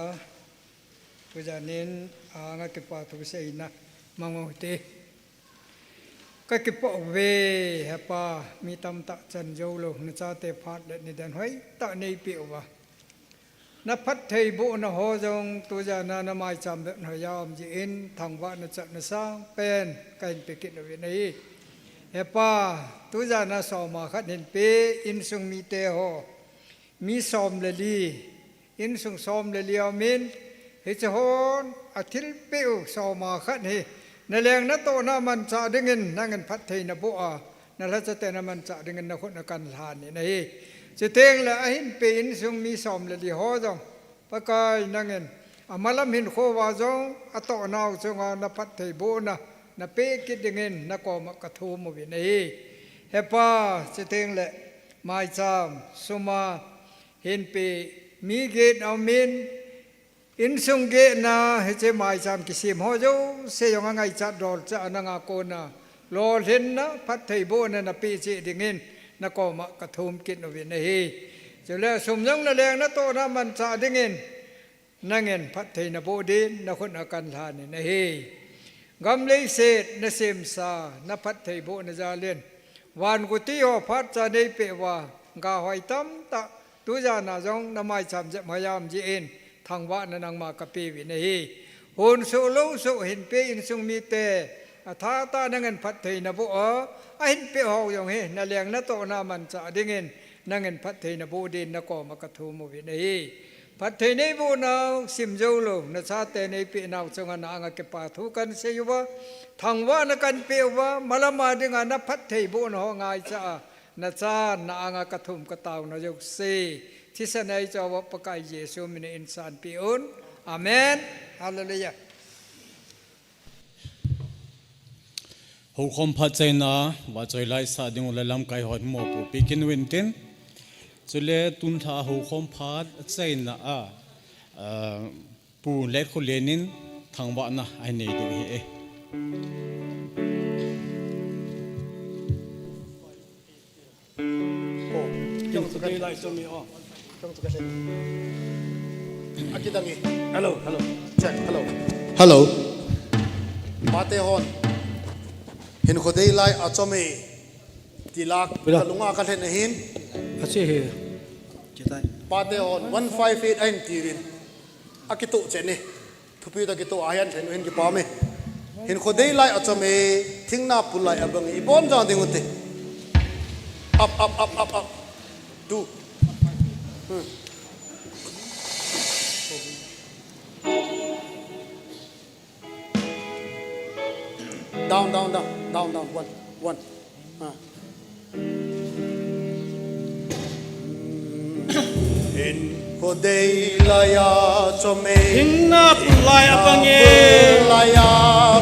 ตัวจานินอางกิปาทุเสยนะมังโอเตก็กิปเวฮปามีตำตะจันโยโลนจาเตพัดในแดนห้อยตะในปีวะนับพัทไทยโบนหอจงตัวจานานไม่จำเดินหอยามจีอินทางวัดนจักนสร้างเป็นการไปกินเอาไว้ในฮปาตัวจานาสอมาขัดเห็นเปอินซุงมีเตหอมีซอมเลลีอินสุงซอมเลลีอามินเฮจฮอนอาทิลเปิวซอมาขันเฮนแรงนัตโตนามันจะดึงเงินนั่งเงินพัดเทนบัวนราชเตนามันจะดึงเงินนักคนกันลานนี่นะเฮจะเตงละหินเปอินสุงมีซอมเลลีฮอจงปะกายนั่งเงินอามาลมินโควาจงอัตโตนาวจงอานับพัดเทบัวนะเปกิดดึงเงินนักกอมกระทูมวินะเฮเฮปาจะเตงละไม่จำสุมาเห็นเปมีเกตเอามินอินซุงเกนะเฮเจไม่จำกิสิมฮอจูเสียงไงจัดดอลจะนังอาโกนะรอเห็นนะพัดไทยโบนะนะปีเจดิงินนักก็มากระทุมกินเอาไว้ในเฮจะแล้วสมยังละแรงนะโตนะมันจะดิงินนั่งเงินพัดไทยนะโบดินนะคนอาการทานในเฮกำเลยเศษนะเซมซานะพัดไทยโบนะจาเลียนวันกุฏิโอพัดจะได้เปว่ากาหอยตั้มตะตัวจานาจงนำไม้จำจะพยายามจีเอ็นทางว่านังมากระปีวินัยหุ่นสุลุสุเห็นเปอินสุงมีเตท้าตานังเงินพัดเทนบุเห็นเปหอยองเฮนเลียงนัตโตนามันจะดิ่งเงินนังเงินพัดเทนบุดินนักก็มากระทูมวินัยพัดเทนบุนาวสิมโจโลนัชาเตในปีนาวจงนางเก็บปาทุกันเสียวะทางว่านักันเปวะมาละมาดึงนับพัดเทบุนหองายจะนาจานางกระทุมกระตาวนายกเซที่สนัยจาวปกายเยซูมินอินสานปิอุนอาเมนฮาเลลูยาฮูคอมพัดใจนะว่าใจไล่สาดิงอุลลัมไกหอดหมอปูปีกินวินตินจุเลตุนท่าฮูคอมพัดใจนะปูเล็กคนเลนินทางว่านะไอเนดิเฮJom sekali lai suami oh. Jom sekali. Aki tangi. Hello. Check. Hello. Mate hon. Hin khodei lai achome tilak kalunga ka thlen hin. Ache he. Chitai. Mate hon 158 ain tirin. Aki tu cheni. Thupi ta ki tu ayan thlen hin ki pa me. Hin khodei lai achome thingna pulai abang ibon jang dingutte. Up. Do. Down. One. Ko dei laya cho me Hingna pulai abange laya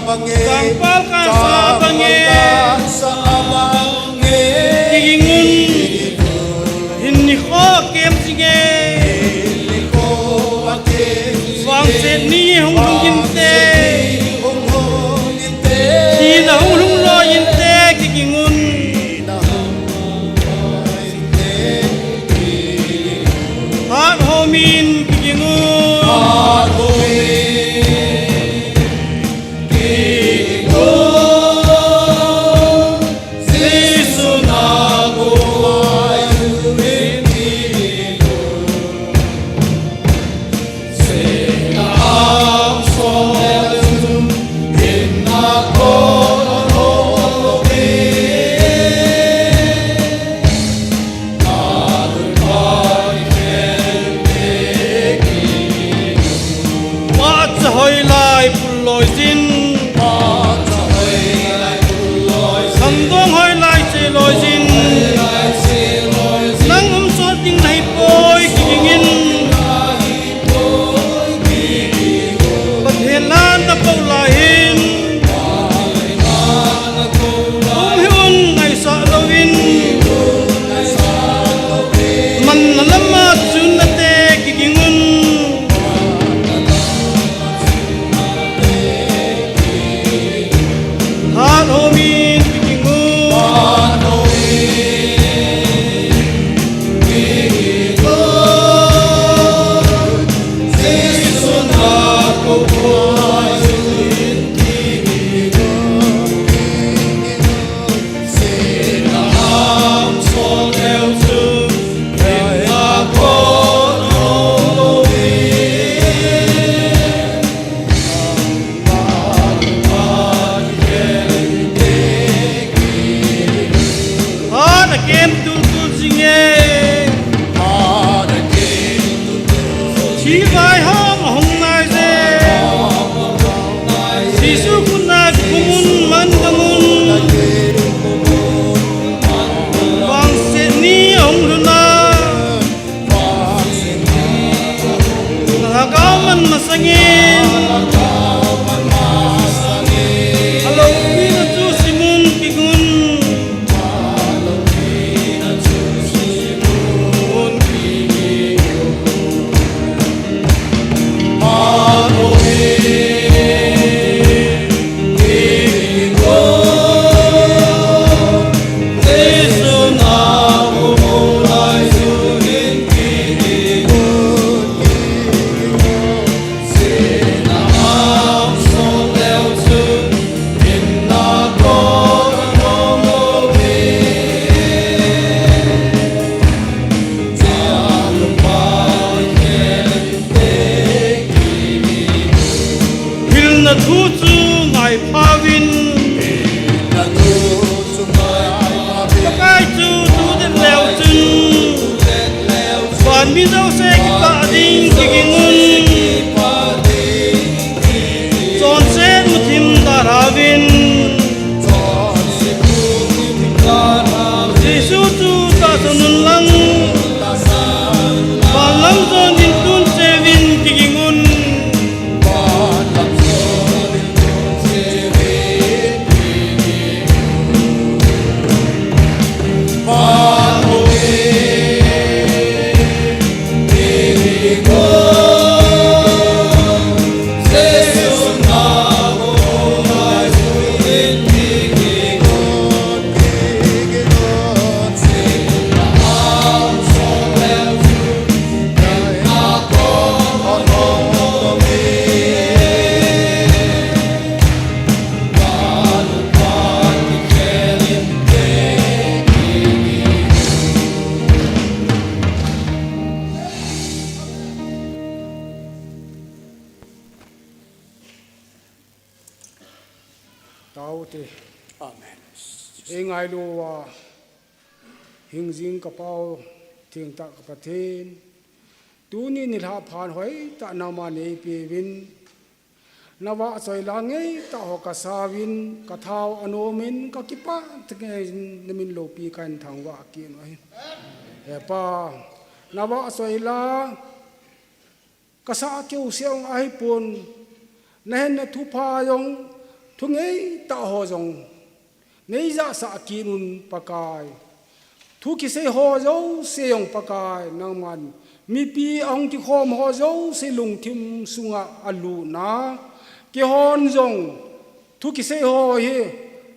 bange Tangpal ka sa abange sa abange Kigingun Hinni ko kem sige ko ate Wang set ni hong hong yinte hong hong ite Hi na hong hong lo yinte kigingun Hat homin kigingun Taute. Amen. Engai luwa hingjing kapau ting tak kapathin tuni nilha phan hoi ta nama nei pevin nawa soi langai ta ho kasawin kathau anomin ka kipa tke namin lopi kan thangwa ki noi e pa nawa soila kasa kêu siêu ai buồn nên thu pha dòng thu ngấy tạo hồ dòng ngấy dạ sa kinun pakai thu ki se ho dấu se dòng pakai nang man mi pi ông ki khom ho dấu se lung thim sunga alu na ki hon dòng thu ki se ho hi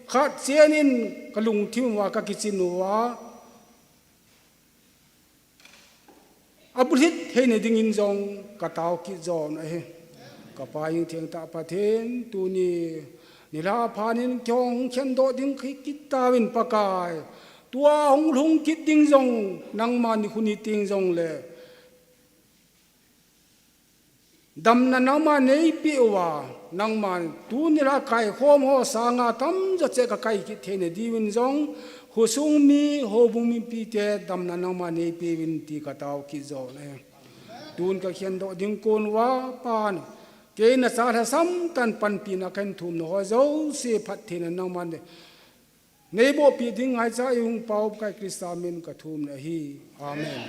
khát chenin kalung thim wa ka kichinuwa abulhit he ne dingin jong katau ki zon a ka pa yin thiang ta pathen tu ni nila phanin kyong chen do ding khi kitawin pakai tua hong lung kit ding jong nang ma ni khuni ting jong le dam na nama nei pi wa nang man tu nila kai khom ho sanga tam jo che ka kai ki thene diwin jong hu sung mi ho bung mi pi te dam na nama nei pi win ti ka taw ki zo le tun ka khian do ding kon wa pan ke na sa tha sam tan pan pi na kan thum no ho zo se phat thina nang man nei bo pi ding ai cha yung pau kai kristamin ka thum na hi amen.